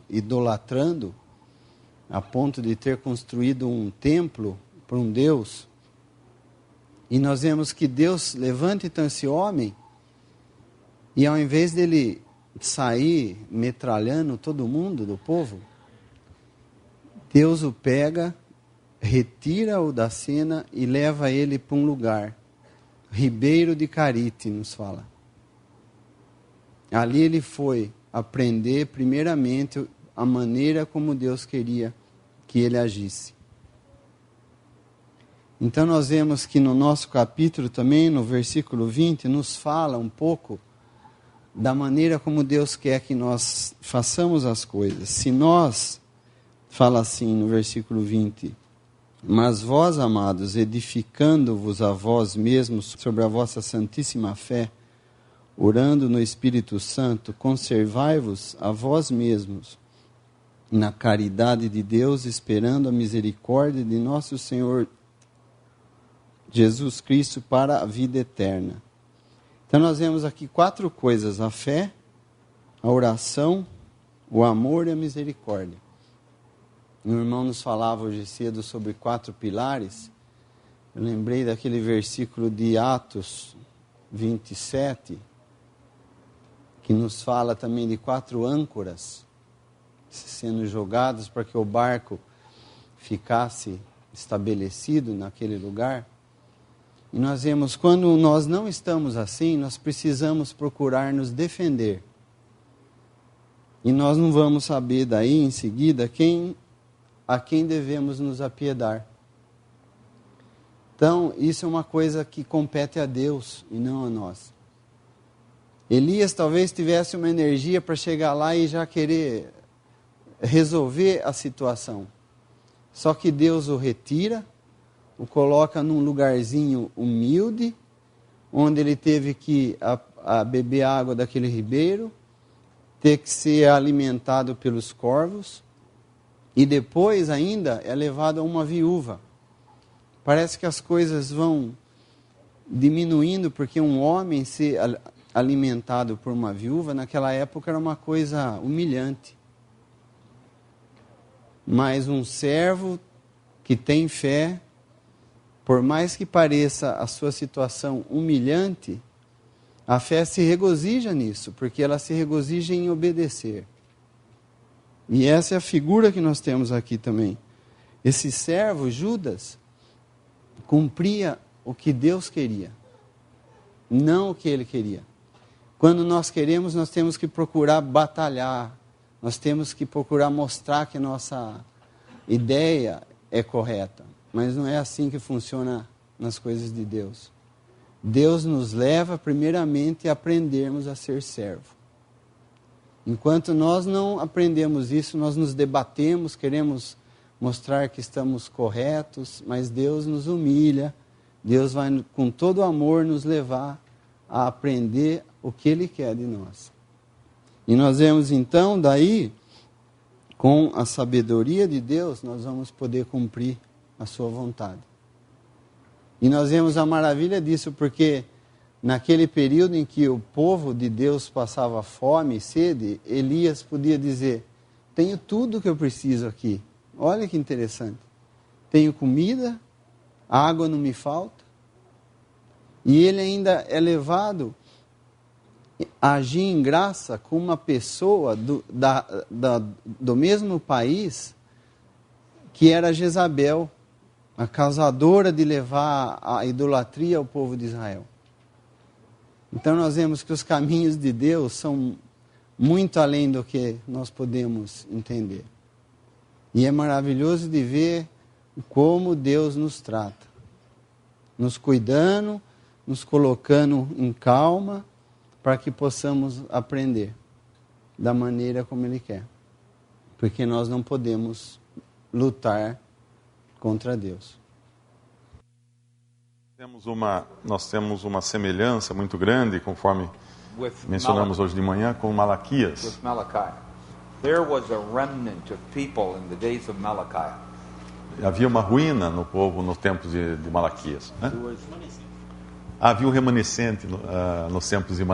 idolatrando, a ponto de ter construído um templo para um Deus. E nós vemos que Deus levanta então esse homem, e ao invés dele sair metralhando todo mundo do povo, Deus o pega, retira-o da cena e leva ele para um lugar, Ribeiro de Carite, nos fala. Ali ele foi aprender primeiramente a maneira como Deus queria que ele agisse. Então nós vemos que no nosso capítulo também, no versículo 20, nos fala um pouco da maneira como Deus quer que nós façamos as coisas. Se nós, fala assim no versículo 20, mas vós, amados, edificando-vos a vós mesmos sobre a vossa santíssima fé, orando no Espírito Santo, conservai-vos a vós mesmos na caridade de Deus, esperando a misericórdia de nosso Senhor Jesus Cristo para a vida eterna. Então nós vemos aqui 4 coisas: a fé, a oração, o amor e a misericórdia. Um irmão nos falava hoje cedo sobre 4 pilares. Eu lembrei daquele versículo de Atos 27, que nos fala também de 4 âncoras sendo jogadas para que o barco ficasse estabelecido naquele lugar. E nós vemos, quando nós não estamos assim, nós precisamos procurar nos defender. E nós não vamos saber daí, em seguida, a quem devemos nos apiedar. Então, isso é uma coisa que compete a Deus e não a nós. Elias talvez tivesse uma energia para chegar lá e já querer resolver a situação. Só que Deus o retira, o coloca num lugarzinho humilde, onde ele teve que beber água daquele ribeiro, ter que ser alimentado pelos corvos, e depois ainda é levado a uma viúva. Parece que as coisas vão diminuindo, porque um homem alimentado por uma viúva, naquela época era uma coisa humilhante. Mas um servo que tem fé, por mais que pareça a sua situação humilhante, a fé se regozija nisso, porque ela se regozija em obedecer. E essa é a figura que nós temos aqui também. Esse servo, Judas, cumpria o que Deus queria, não o que ele queria. Quando nós queremos, nós temos que procurar batalhar, nós temos que procurar mostrar que nossa ideia é correta. Mas não é assim que funciona nas coisas de Deus. Deus nos leva primeiramente a aprendermos a ser servo. Enquanto nós não aprendemos isso, nós nos debatemos, queremos mostrar que estamos corretos, mas Deus nos humilha, Deus vai com todo amor nos levar a aprender o que Ele quer de nós. E nós vemos então, daí, com a sabedoria de Deus, nós vamos poder cumprir a sua vontade. E nós vemos a maravilha disso, porque naquele período em que o povo de Deus passava fome e sede, Elias podia dizer: tenho tudo o que eu preciso aqui. Olha que interessante. Tenho comida, água não me falta. E ele ainda é levado a agir em graça com uma pessoa do mesmo país, que era Jezabel, a causadora de levar a idolatria ao povo de Israel. Então nós vemos que os caminhos de Deus são muito além do que nós podemos entender. E é maravilhoso de ver como Deus nos trata, nos cuidando, nos colocando em calma, para que possamos aprender da maneira como Ele quer. Porque nós não podemos lutar contra Deus. Nós temos uma semelhança muito grande, conforme mencionamos hoje de manhã, com Malaquias. There was a remnant of people in the days of Malachi. Havia uma ruína no povo nos tempos de Malaquias. Né? Havia um remanescente nos tempos de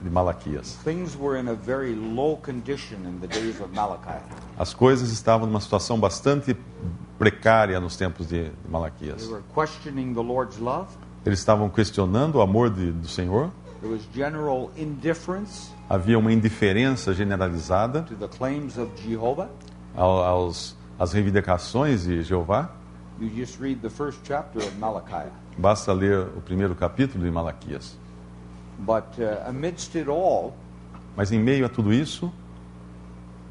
Malaquias. Things were in a very low condition in the days of Malachi. As coisas estavam numa situação bastante precária nos tempos de Malaquias. They were questioning the Lord's love. Eles estavam questionando o amor do Senhor. There was general indifference. Havia uma indiferença generalizada To the claims of Jehovah. às reivindicações de Jeová. You just read the first chapter of Malachi. Basta ler o primeiro capítulo de Malaquias. But amidst it all, mas em meio a tudo isso,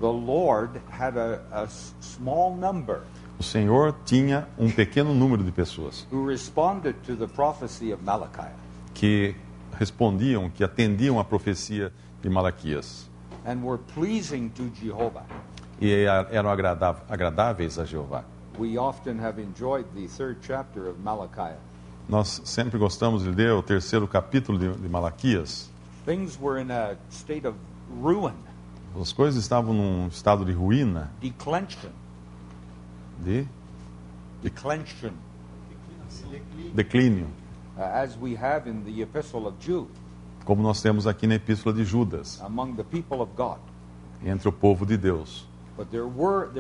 the Lord had a small number o Senhor tinha um pequeno número de pessoas who responded to the prophecy of Malachi. Que respondiam, que atendiam à profecia de Malaquias. And were pleasing to Jehovah. E eram agradáveis a Jeová. We often have enjoyed the third chapter of Malachi. Nós sempre gostamos de ler o terceiro capítulo de Malaquias. Things were in a state of ruin. As coisas estavam num estado de ruína. Declension. Declínio. As we have in the epistle of Jude. Como nós temos aqui na epístola de Judas. Among the people of God. Entre o povo de Deus. But there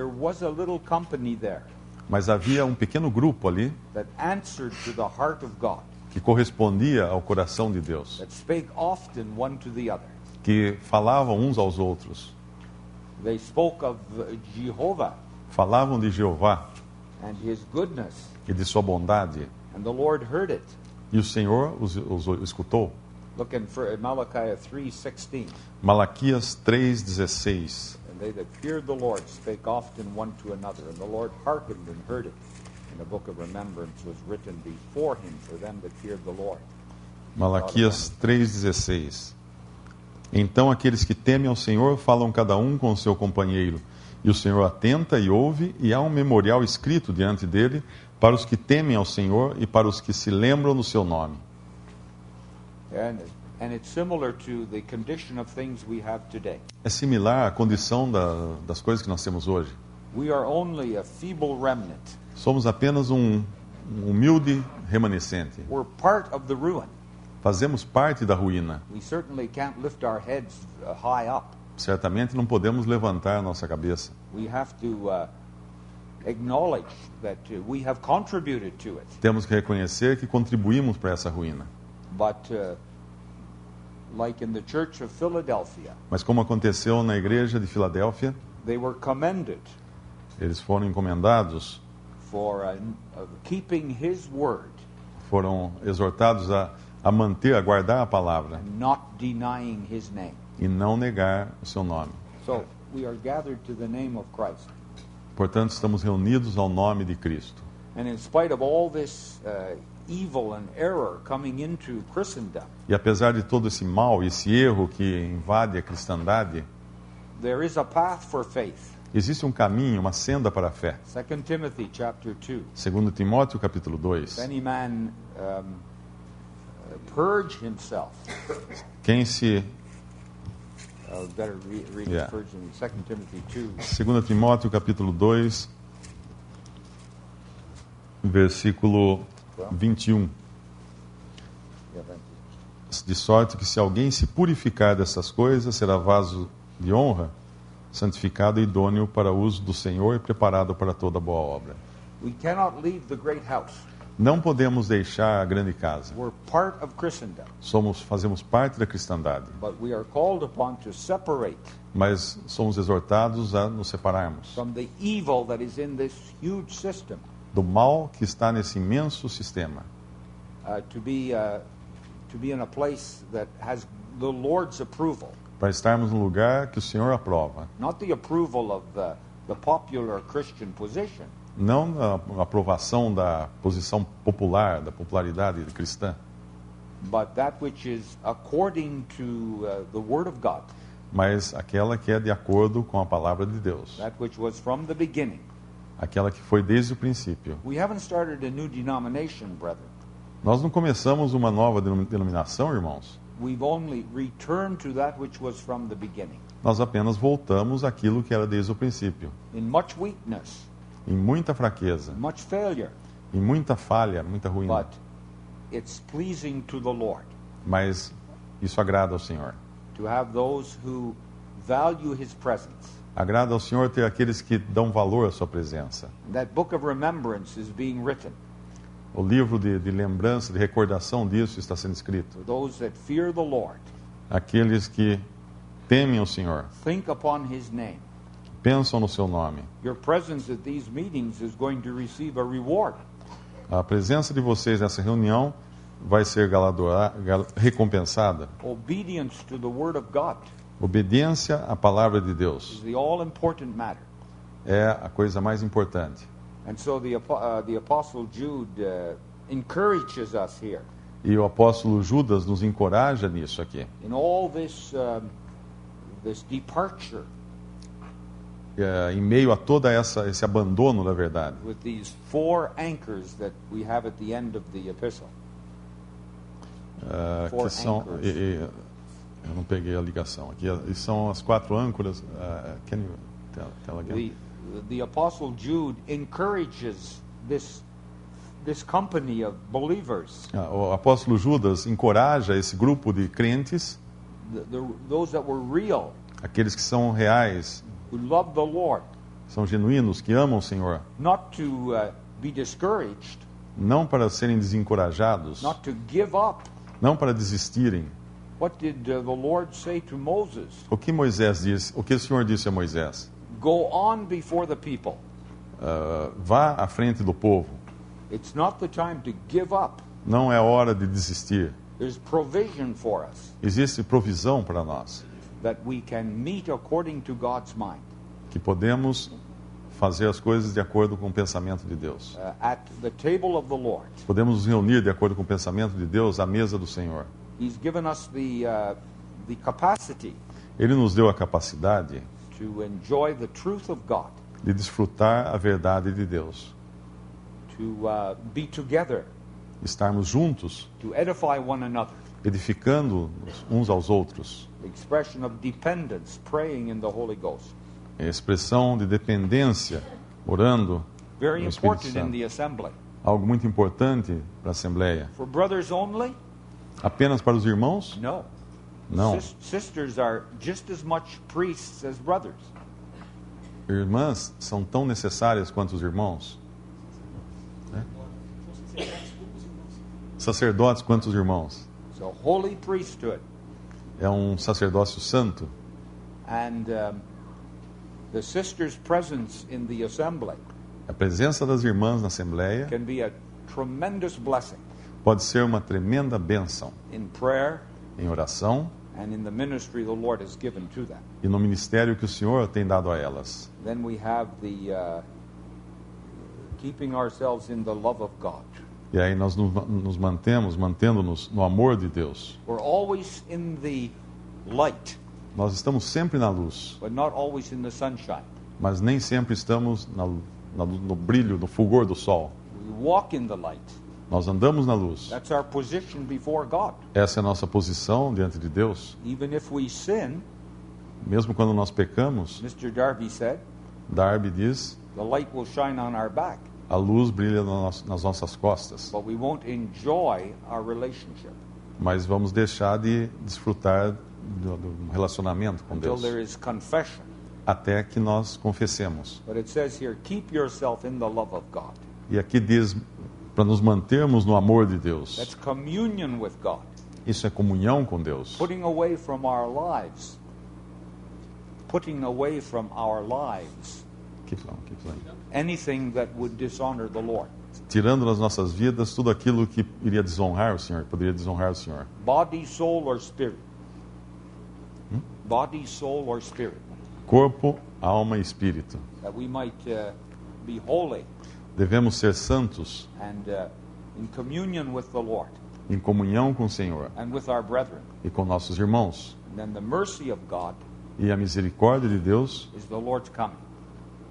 was a little company there. Mas havia um pequeno grupo ali that answered to the heart of God. Que correspondia ao coração de Deus. That spake often one to the other. Que falavam uns aos outros. They spoke of Jehovah. Falavam de Jeová. And his goodness. E de sua bondade. And the Lord heard it. E o Senhor os escutou. Look in Malachi 3:16. Malaquias 3:16. And they that feared the Lord spake often one to another, and the Lord hearkened and heard it. And a book of remembrance was written before him for them that feared the Lord. Malaquias 3:16. Então aqueles que temem ao Senhor falam cada um com o seu companheiro, e o Senhor atenta e ouve, e há um memorial escrito diante dele para os que temem ao Senhor e para os que se lembram do seu nome. And it's similar to the condition of things we have today. É similar à condição das coisas que nós temos hoje. We are only a feeble remnant. Somos apenas um humilde remanescente. We're part of the ruin. Fazemos parte da ruína. We certainly can't lift our heads high up. Certamente não podemos levantar a nossa cabeça. We have to acknowledge that we have contributed to it. Temos que reconhecer que contribuímos para essa ruína. But like in the Church of Philadelphia, Mas como aconteceu na igreja de Filadélfia, they were commended eles foram encomendados, for keeping His word foram exortados a manter, a guardar a palavra and not denying His name. e não negar o seu nome. So we are gathered to the name of Christ. Portanto, estamos reunidos ao nome de Cristo. And in spite of all this evil and error coming into Christendom, E apesar de todo esse mal, esse erro que invade a cristandade, there is a path for faith. existe um caminho, uma senda para a fé. 2 Timothy chapter 2. 2 Timóteo capítulo 2. If any man purge himself, Quem se better read Yeah. purge in 2 Timothy 2. 2 Timóteo capítulo 2, versículo 21. Yeah, thank you. De sorte que se alguém se purificar dessas coisas, será vaso de honra, santificado e idôneo para o uso do Senhor e preparado para toda boa obra. We cannot leave the great house. Não podemos deixar a grande casa. We're part of Christendom, Fazemos parte da cristandade, but we are called upon to separate mas somos exortados a nos separarmos from the evil that is in this huge system, do mal que está nesse imenso sistema, to be in a place that has the Lord's approval, para estarmos no lugar que o Senhor aprova, not the approval of the popular Christian position, não a aprovação da posição popular, da popularidade cristã, but that which is according to the Word of God, mas aquela que é de acordo com a palavra de Deus, that which was from the beginning. aquela que foi desde o princípio. We haven't started a new denomination, brethren. Nós não começamos uma nova denominação, irmãos. We've only returned to that which was from the beginning. Nós apenas voltamos àquilo que era desde o princípio, In much weakness, em muita fraqueza, much failure, em muita falha, muita ruína. but it's pleasing to the Lord Mas isso agrada ao Senhor. to have those who value His presence. Agrada ao Senhor ter aqueles que dão valor à sua presença. That book of remembrance is being written O livro de lembrança, de recordação disso está sendo escrito. for those that fear the Lord, Aqueles que temem o Senhor, think upon His name. pensam no seu nome. Your presence at these meetings is going to receive a reward. A presença de vocês nessa reunião vai ser recompensada. Obedience to the Word of God Obediência à palavra de is Deus the all-important matter. é a coisa mais importante. And so the Apostle Jude encourages us here E o apóstolo Judas nos encoraja nisso aqui. in all this departure Em meio a todo esse abandono da verdade. with these 4 anchors that we have at the end of the epistle. Que são, eu não peguei a ligação aqui. E são as 4 âncoras. Can you tell again? The Apostle Jude encourages this company of believers, O apóstolo Judas encoraja esse grupo de crentes, those that were real, aqueles que são reais, who love the Lord, são genuínos, que amam o Senhor, not to be discouraged, não para serem desencorajados, not to give up. não para desistirem. What did the Lord say to Moses? O que Moisés disse? O que o Senhor disse a Moisés? Go on before the people. Vá à frente do povo. It's not the time to give up. Não é hora de desistir. There's provision for us Existe provisão para nós, that we can meet according to God's mind que podemos fazer as coisas de acordo com o pensamento de Deus. at the table of the Lord. Podemos nos reunir de acordo com o pensamento de Deus à mesa do Senhor. He's given us the capacity Ele nos deu a capacidade to enjoy the truth of God, de desfrutar a verdade de Deus, to be together, estarmos juntos, to edify one another. edificando uns aos outros. The expression of dependence, praying in the Holy Ghost. É a expressão de dependência, orando Very no Espírito important in Santo. the assembly. Algo muito importante para a Assembleia. For brothers only, Apenas para os irmãos? No. Não. Sisters are just as much priests as brothers. Irmãs são tão necessárias quanto os irmãos? Né? Sacerdotes quanto os irmãos? So holy priesthood. É um sacerdócio santo. And the sisters' presence in the assembly A presença das irmãs na Assembleia can be a tremendous blessing pode ser uma tremenda bênção in prayer em oração and in the ministry the Lord has given to them. e no ministério que o Senhor tem dado a elas. Then we have the keeping ourselves in the love of God. E aí nós nos mantendo-nos no amor de Deus. We're always in the light, Nós estamos sempre na luz, but not always in the sunshine. mas nem sempre estamos no brilho, no fulgor do sol. We walk in the light. Nós andamos na luz. That's our position before God. Essa é a nossa posição diante de Deus. Even if we sin, Mesmo quando nós pecamos, Mr. Darby said, Darby diz, the light will shine on our back, a luz brilha nas nossas costas. but we won't enjoy our relationship Mas vamos deixar de desfrutar do relacionamento com until Deus. there is confession. Até que nós confessemos. But it says here, keep yourself in the love of God. E aqui diz, para nos mantermos no amor de Deus. That's communion with God. Isso é comunhão com Deus. Putting away from our lives. Putting away from our lives Keep going. anything that would dishonor the Lord. Tirando das nossas vidas tudo aquilo que iria desonrar o Senhor, poderia desonrar o Senhor. Body, soul, or spirit. Body, soul, or spirit. Corpo, alma e espírito. That we might be holy Devemos ser santos and in communion with the Lord em comunhão com o Senhor and with our brethren. e com nossos irmãos. And then the mercy of God E a misericórdia de Deus is the Lord's coming.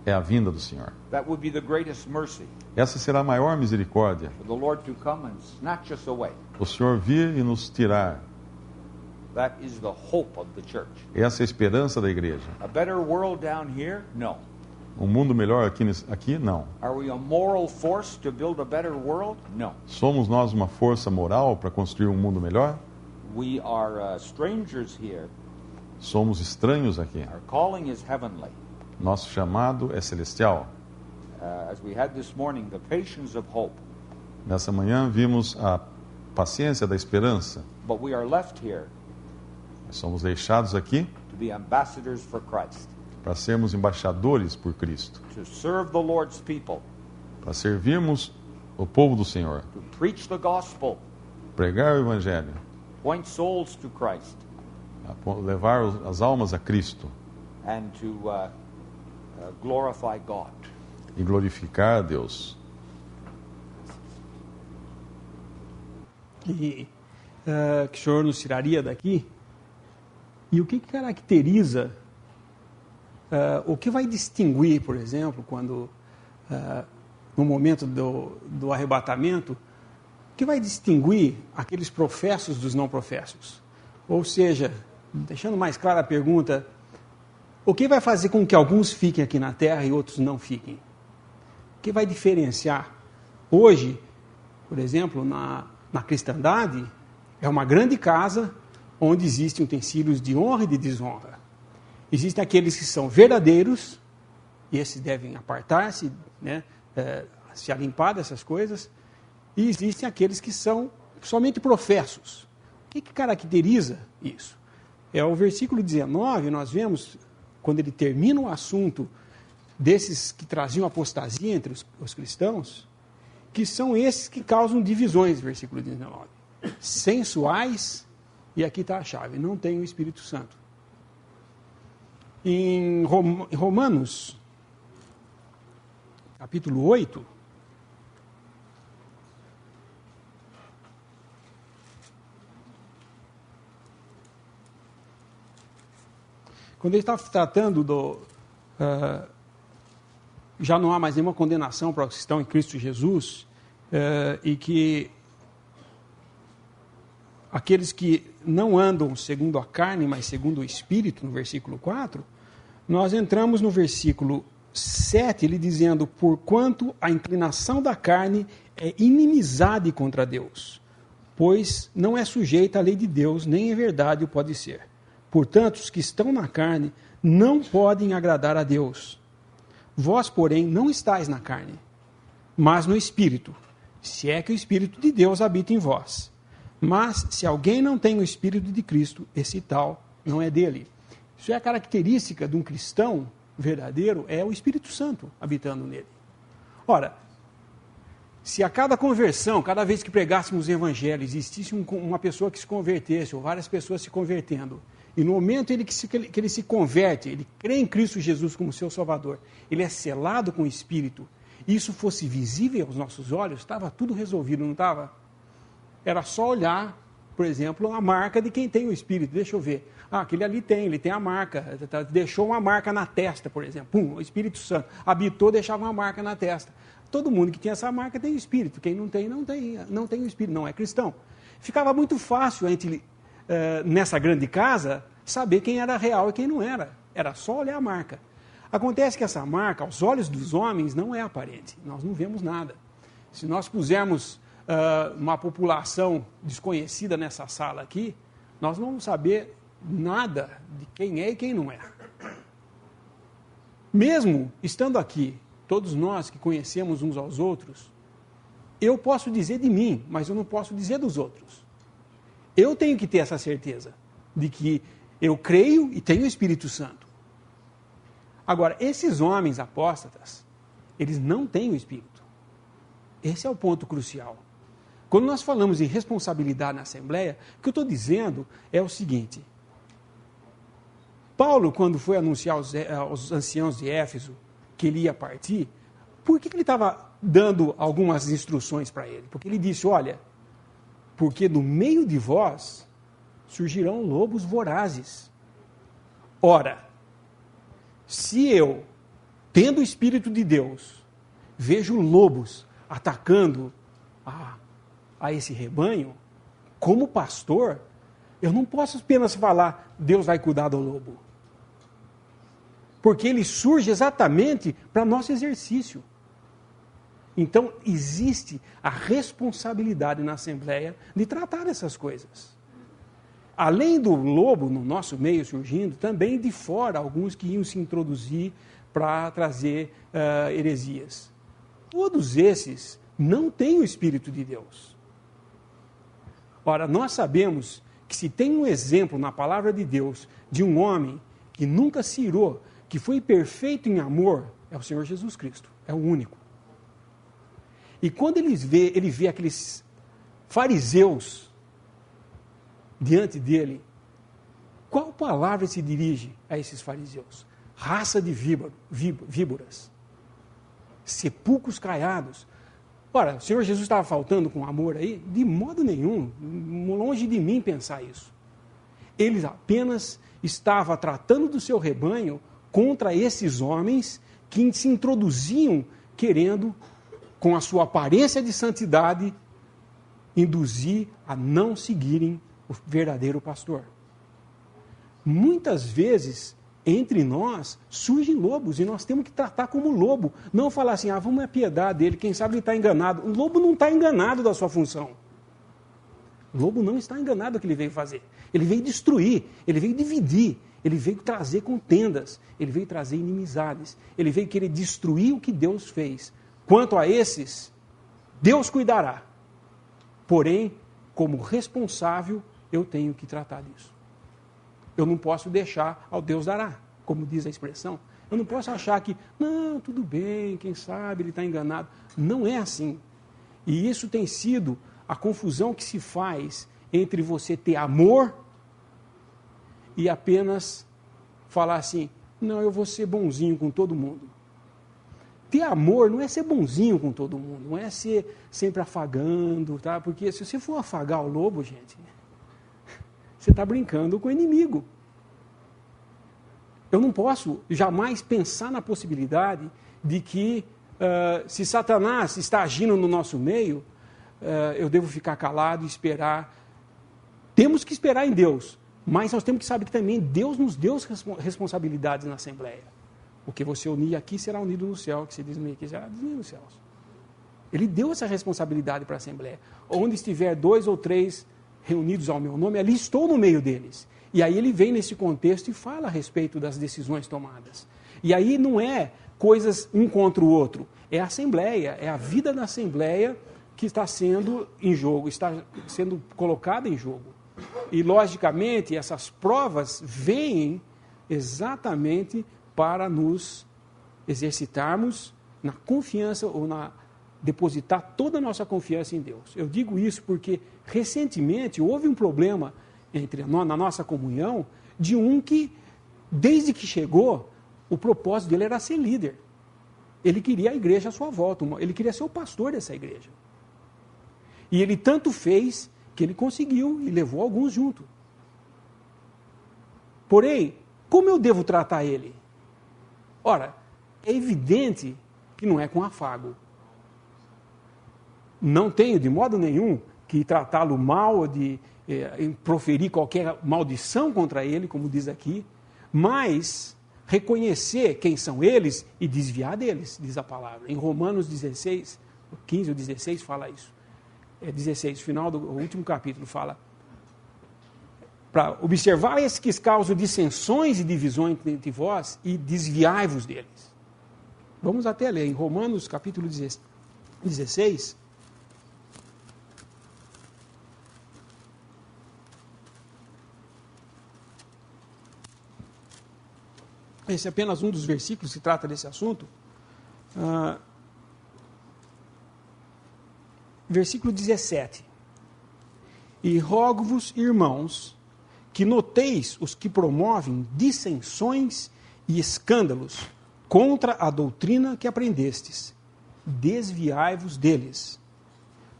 é a vinda do Senhor. That would be the greatest mercy, Essa será a maior misericórdia. for the Lord to come and snatch us away. O Senhor vir e nos tirar. That is the hope of the church. Essa é a esperança da igreja. A better world down here? No. Um mundo melhor aqui não. Are we a moral force to build a better world? No. Somos nós uma força moral para construir um mundo melhor? We are strangers here. Somos estranhos aqui. Our calling is heavenly. Nosso chamado é celestial. As we had this morning, the patience of hope. Nessa manhã vimos a paciência da esperança. But we are left here Somos deixados aqui to be ambassadors for Christ, para sermos embaixadores por Cristo, to serve the Lord's people, para servirmos o povo do Senhor, to preach the gospel, pregar o Evangelho, point souls to Christ, levar as almas a Cristo and to glorify God. e glorificar a Deus. Que o Senhor nos tiraria daqui? E o que caracteriza, o que vai distinguir, por exemplo, quando, no momento do arrebatamento, o que vai distinguir aqueles professos dos não professos? Ou seja, deixando mais clara a pergunta, o que vai fazer com que alguns fiquem aqui na terra e outros não fiquem? O que vai diferenciar? Hoje, por exemplo, na cristandade, é uma grande casa onde existem utensílios de honra e de desonra. Existem aqueles que são verdadeiros, e esses devem apartar-se, né, se alimpar dessas coisas, e existem aqueles que são somente professos. O que caracteriza isso? É o versículo 19, nós vemos, quando ele termina o assunto desses que traziam apostasia entre os cristãos, que são esses que causam divisões, versículo 19. Sensuais, e aqui está a chave, não tem o Espírito Santo. Em Romanos, capítulo 8, quando ele está tratando já não há mais nenhuma condenação para os que estão em Cristo Jesus, e que aqueles que não andam segundo a carne, mas segundo o Espírito, no versículo 4, nós entramos no versículo 7, ele dizendo, porquanto a inclinação da carne é inimizade contra Deus, pois não é sujeita à lei de Deus, nem em verdade o pode ser. Portanto, os que estão na carne não podem agradar a Deus. Vós, porém, não estáis na carne, mas no Espírito, se é que o Espírito de Deus habita em vós. Mas, se alguém não tem o Espírito de Cristo, esse tal não é dele. Isso é a característica de um cristão verdadeiro, é o Espírito Santo habitando nele. Ora, se a cada conversão, cada vez que pregássemos o Evangelho, existisse uma pessoa que se convertesse, ou várias pessoas se convertendo, e no momento que ele se converte, ele crê em Cristo Jesus como seu Salvador, ele é selado com o Espírito, e isso fosse visível aos nossos olhos, estava tudo resolvido, não estava? Era só olhar, por exemplo, a marca de quem tem o Espírito. Deixa eu ver. Ah, aquele ali ele tem a marca, deixou uma marca na testa, por exemplo. Pum, o Espírito Santo habitou, deixava uma marca na testa. Todo mundo que tem essa marca tem o Espírito. Quem não tem, não tem o Espírito, não é cristão. Ficava muito fácil nessa grande casa, saber quem era real e quem não era. Era só olhar a marca. Acontece que essa marca, aos olhos dos homens, não é aparente. Nós não vemos nada. Se nós pusermos uma população desconhecida nessa sala aqui, nós não vamos saber nada de quem é e quem não é. Mesmo estando aqui, todos nós que conhecemos uns aos outros, eu posso dizer de mim, mas eu não posso dizer dos outros. Eu tenho que ter essa certeza de que eu creio e tenho o Espírito Santo. Agora, esses homens apóstatas, eles não têm o Espírito. Esse é o ponto crucial. Quando nós falamos em responsabilidade na Assembleia, o que eu estou dizendo é o seguinte. Paulo, quando foi anunciar aos anciãos de Éfeso que ele ia partir, por que ele estava dando algumas instruções para ele? Porque ele disse, olha, porque no meio de vós surgirão lobos vorazes. Ora, se eu, tendo o Espírito de Deus, vejo lobos atacando a esse rebanho, como pastor, eu não posso apenas falar, Deus vai cuidar do lobo. Porque ele surge exatamente para nosso exercício. Então, existe a responsabilidade na Assembleia de tratar essas coisas. Além do lobo no nosso meio surgindo, também de fora, alguns que iam se introduzir para trazer heresias. Todos esses não têm o Espírito de Deus. Ora, nós sabemos que se tem um exemplo na palavra de Deus de um homem que nunca se irou, que foi perfeito em amor, é o Senhor Jesus Cristo, é o único. E quando ele vê aqueles fariseus diante dele, qual palavra se dirige a esses fariseus? Raça de víboras, sepulcros caiados. Ora, o Senhor Jesus estava faltando com amor aí? De modo nenhum, longe de mim pensar isso. Ele apenas estava tratando do seu rebanho contra esses homens que se introduziam querendo, com a sua aparência de santidade, induzir a não seguirem o verdadeiro pastor. Muitas vezes, entre nós, surgem lobos e nós temos que tratar como lobo. Não falar assim, vamos apiedar dele, quem sabe ele está enganado. O lobo não está enganado da sua função. O lobo não está enganado do que ele veio fazer. Ele veio destruir, ele veio dividir, ele veio trazer contendas, ele veio trazer inimizades, ele veio querer destruir o que Deus fez. Quanto a esses, Deus cuidará. Porém, como responsável, eu tenho que tratar disso. Eu não posso deixar ao Deus dará, como diz a expressão. Eu não posso achar que, não, tudo bem, quem sabe ele está enganado. Não é assim. E isso tem sido a confusão que se faz entre você ter amor e apenas falar assim, não, eu vou ser bonzinho com todo mundo. Ter amor não é ser bonzinho com todo mundo, não é ser sempre afagando, tá? Porque se você for afagar o lobo, gente, você está brincando com o inimigo. Eu não posso jamais pensar na possibilidade de que, se Satanás está agindo no nosso meio, eu devo ficar calado e esperar. Temos que esperar em Deus, mas nós temos que saber que também Deus nos deu responsabilidades na Assembleia. O que você unir aqui será unido no céu, o que você desunir aqui será desunido nos céus. Ele deu essa responsabilidade para a Assembleia. Onde estiver 2 ou 3 reunidos ao meu nome, ali estou no meio deles. E aí ele vem nesse contexto e fala a respeito das decisões tomadas. E aí não é coisas um contra o outro, é a Assembleia, é a vida da Assembleia que está sendo em jogo, está sendo colocada em jogo. E, logicamente, essas provas vêm exatamente para nos exercitarmos na confiança ou depositar toda a nossa confiança em Deus. Eu digo isso porque, recentemente, houve um problema na nossa comunhão de um que, desde que chegou, o propósito dele era ser líder. Ele queria a igreja à sua volta, ele queria ser o pastor dessa igreja. E ele tanto fez que ele conseguiu e levou alguns junto. Porém, como eu devo tratar ele? Ora, é evidente que não é com afago. Não tenho de modo nenhum que tratá-lo mal, de proferir qualquer maldição contra ele, como diz aqui, mas reconhecer quem são eles e desviar deles, diz a palavra. Em Romanos 16, 15 ou 16 fala isso. 16, final do último capítulo, fala para observar esses que causam dissensões e divisões entre vós e desviai-vos deles. Vamos até ler em Romanos capítulo 16. Esse é apenas um dos versículos que trata desse assunto. Versículo 17. E rogo-vos, irmãos, que noteis os que promovem dissensões e escândalos contra a doutrina que aprendestes. Desviai-vos deles,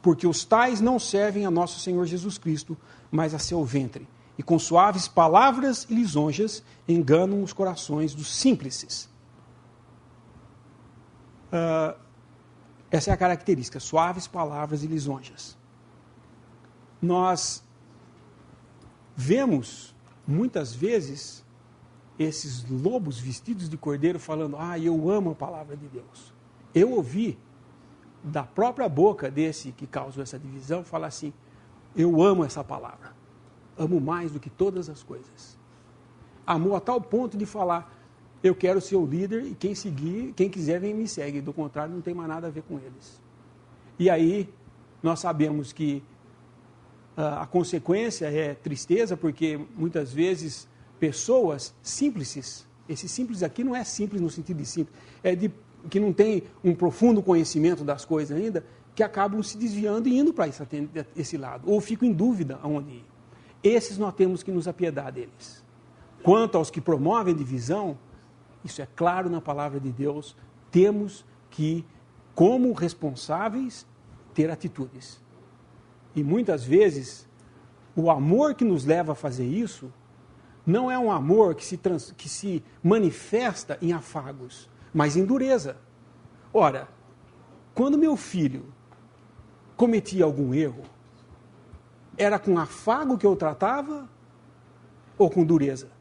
porque os tais não servem a nosso Senhor Jesus Cristo, mas a seu ventre, e com suaves palavras e lisonjas enganam os corações dos simples. Essa é a característica, suaves palavras e lisonjas. Nós vemos, muitas vezes, esses lobos vestidos de cordeiro falando, eu amo a palavra de Deus. Eu ouvi da própria boca desse que causou essa divisão falar assim, eu amo essa palavra. Amo mais do que todas as coisas. Amou a tal ponto de falar, eu quero ser o líder e quem quiser vem e me segue. Do contrário, não tem mais nada a ver com eles. E aí, nós sabemos que a consequência é tristeza, porque muitas vezes pessoas simples, esse simples aqui não é simples no sentido de simples, que não tem um profundo conhecimento das coisas ainda, que acabam se desviando e indo para esse lado, ou ficam em dúvida aonde ir. Esses nós temos que nos apiedar deles. Quanto aos que promovem divisão, isso é claro na palavra de Deus, temos que, como responsáveis, ter atitudes. E muitas vezes, o amor que nos leva a fazer isso, não é um amor que se manifesta em afagos, mas em dureza. Ora, quando meu filho cometia algum erro, era com afago que eu tratava ou com dureza?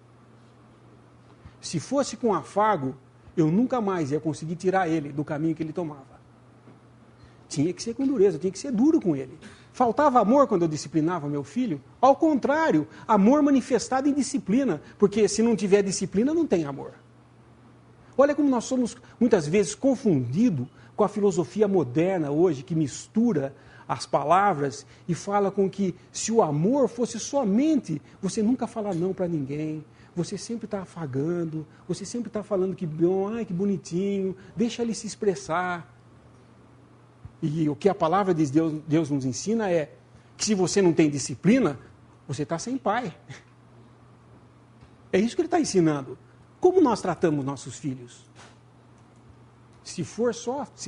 Se fosse com afago, eu nunca mais ia conseguir tirar ele do caminho que ele tomava. Tinha que ser com dureza, tinha que ser duro com ele. Faltava amor quando eu disciplinava meu filho? Ao contrário, amor manifestado em disciplina, porque se não tiver disciplina, não tem amor. Olha como nós somos muitas vezes confundidos com a filosofia moderna hoje, que mistura as palavras e fala com que se o amor fosse somente, você nunca fala não para ninguém, você sempre está afagando, você sempre está falando que bom, que bonitinho, deixa ele se expressar. E o que a palavra de Deus nos ensina é que se você não tem disciplina, você está sem pai. É isso que ele está ensinando. Como nós tratamos nossos filhos? Se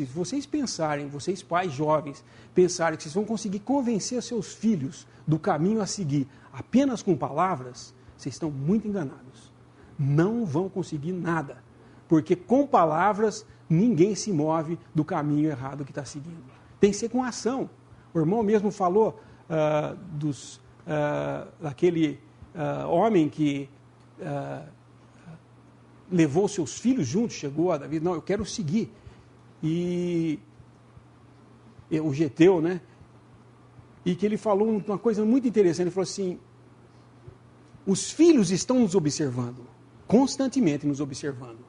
vocês pensarem, vocês pais jovens, pensarem que vocês vão conseguir convencer seus filhos do caminho a seguir apenas com palavras, vocês estão muito enganados. Não vão conseguir nada, porque com palavras ninguém se move do caminho errado que está seguindo. Tem que ser com ação. O irmão mesmo falou daquele homem que levou seus filhos juntos, chegou a Davi, não, eu quero seguir. E o Geteu, né? E que ele falou uma coisa muito interessante, ele falou assim, os filhos estão nos observando, constantemente nos observando,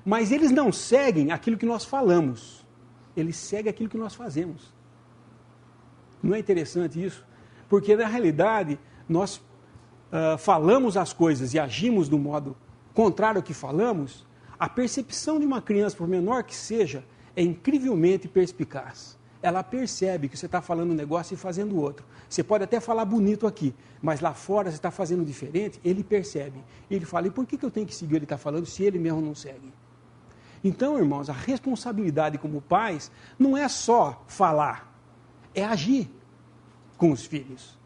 mas eles não seguem aquilo que nós falamos, eles seguem aquilo que nós fazemos. Não é interessante isso? Porque na realidade, nós falamos as coisas e agimos do modo contrário ao que falamos, a percepção de uma criança, por menor que seja, é incrivelmente perspicaz. Ela percebe que você está falando um negócio e fazendo outro. Você pode até falar bonito aqui, mas lá fora você está fazendo diferente, ele percebe. Ele fala, e por que eu tenho que seguir o que ele está falando se ele mesmo não segue? Então, irmãos, a responsabilidade como pais não é só falar, é agir com os filhos.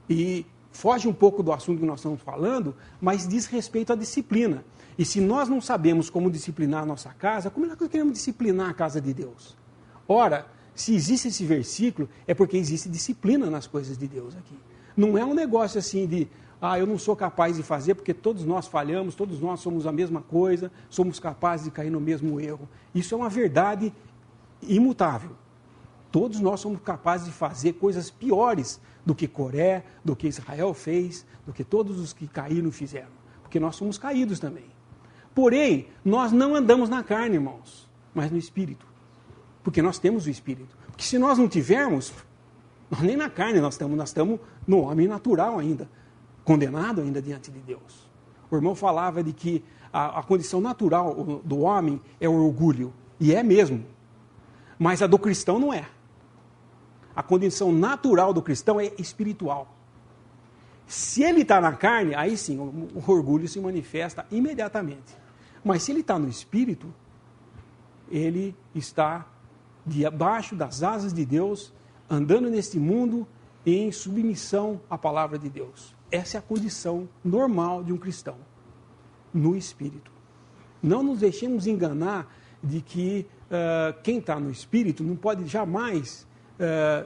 E foge um pouco do assunto que nós estamos falando, mas diz respeito à disciplina. E se nós não sabemos como disciplinar a nossa casa, como é que nós queremos disciplinar a casa de Deus? Ora, se existe esse versículo, é porque existe disciplina nas coisas de Deus aqui. Não é um negócio assim de, eu não sou capaz de fazer porque todos nós falhamos, todos nós somos a mesma coisa, somos capazes de cair no mesmo erro. Isso é uma verdade imutável. Todos nós somos capazes de fazer coisas piores do que Coré, do que Israel fez, do que todos os que caíram fizeram. Porque nós somos caídos também. Porém, nós não andamos na carne, irmãos, mas no Espírito. Porque nós temos o Espírito. Porque se nós não tivermos, nós nem na carne nós estamos no homem natural ainda, condenado ainda diante de Deus. O irmão falava de que a condição natural do homem é o orgulho, e é mesmo. Mas a do cristão não é. A condição natural do cristão é espiritual. Se ele está na carne, aí sim, o orgulho se manifesta imediatamente. Mas se ele está no Espírito, ele está debaixo das asas de Deus, andando neste mundo em submissão à palavra de Deus. Essa é a condição normal de um cristão, no Espírito. Não nos deixemos enganar de que quem está no Espírito não pode jamais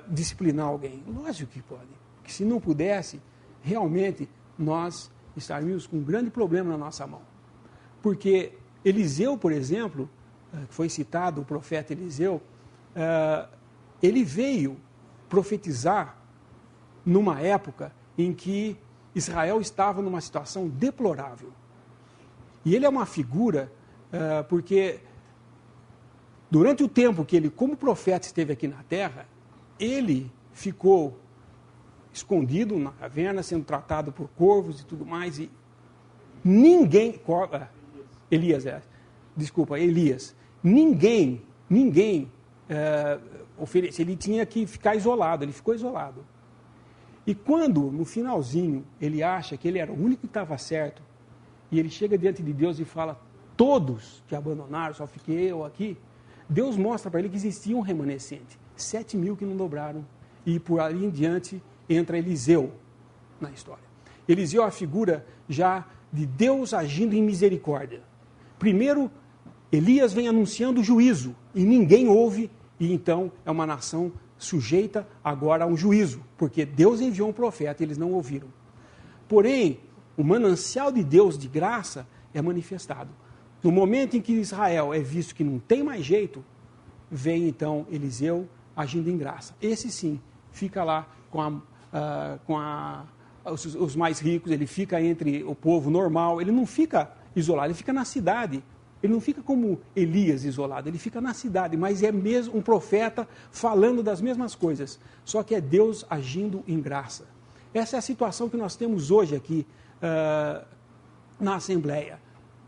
disciplinar alguém. Lógico que pode. Que se não pudesse, realmente nós estaríamos com um grande problema na nossa mão. Porque Eliseu, por exemplo, que foi citado, o profeta Eliseu, ele veio profetizar numa época em que Israel estava numa situação deplorável. E ele é uma figura, porque durante o tempo que ele, como profeta, esteve aqui na terra, ele ficou escondido na caverna, sendo tratado por corvos e tudo mais, e ninguém... Elias, ninguém oferecia, ele tinha que ficar isolado, ele ficou isolado. E quando, no finalzinho, ele acha que ele era o único que estava certo, e ele chega diante de Deus e fala, todos te abandonaram, só fiquei eu aqui, Deus mostra para ele que existia um remanescente, 7.000 que não dobraram, e por ali em diante entra Eliseu na história. Eliseu é a figura já de Deus agindo em misericórdia. Primeiro, Elias vem anunciando o juízo, e ninguém ouve, e então é uma nação sujeita agora a um juízo, porque Deus enviou um profeta e eles não ouviram. Porém, o manancial de Deus de graça é manifestado. No momento em que Israel é visto que não tem mais jeito, vem então Eliseu agindo em graça. Esse sim, fica lá os mais ricos, ele fica entre o povo normal, ele não fica isolado, ele fica na cidade. Ele não fica como Elias isolado, ele fica na cidade, mas é mesmo um profeta falando das mesmas coisas, só que é Deus agindo em graça. Essa é a situação que nós temos hoje aqui na Assembleia.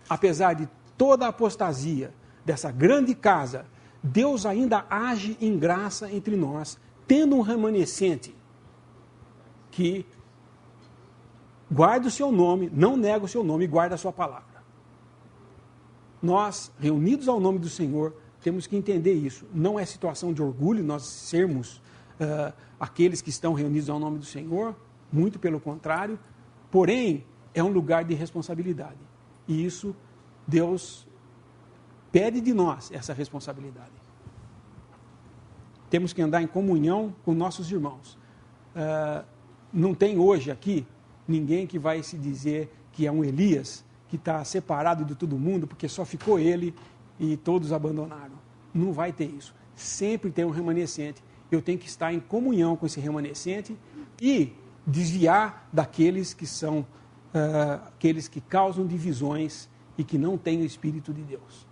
Apesar de toda a apostasia dessa grande casa, Deus ainda age em graça entre nós, tendo um remanescente que guarda o seu nome, não nega o seu nome e guarda a sua palavra. Nós, reunidos ao nome do Senhor, temos que entender isso. Não é situação de orgulho nós sermos aqueles que estão reunidos ao nome do Senhor, muito pelo contrário, porém, é um lugar de responsabilidade. E isso, Deus pede de nós essa responsabilidade. Temos que andar em comunhão com nossos irmãos. Não tem hoje aqui ninguém que vai se dizer que é um Elias, que está separado de todo mundo, porque só ficou ele e todos abandonaram. Não vai ter isso. sempre tem um remanescente. Eu tenho que estar em comunhão com esse remanescente e desviar daqueles que são aqueles que causam divisões e que não têm o Espírito de Deus.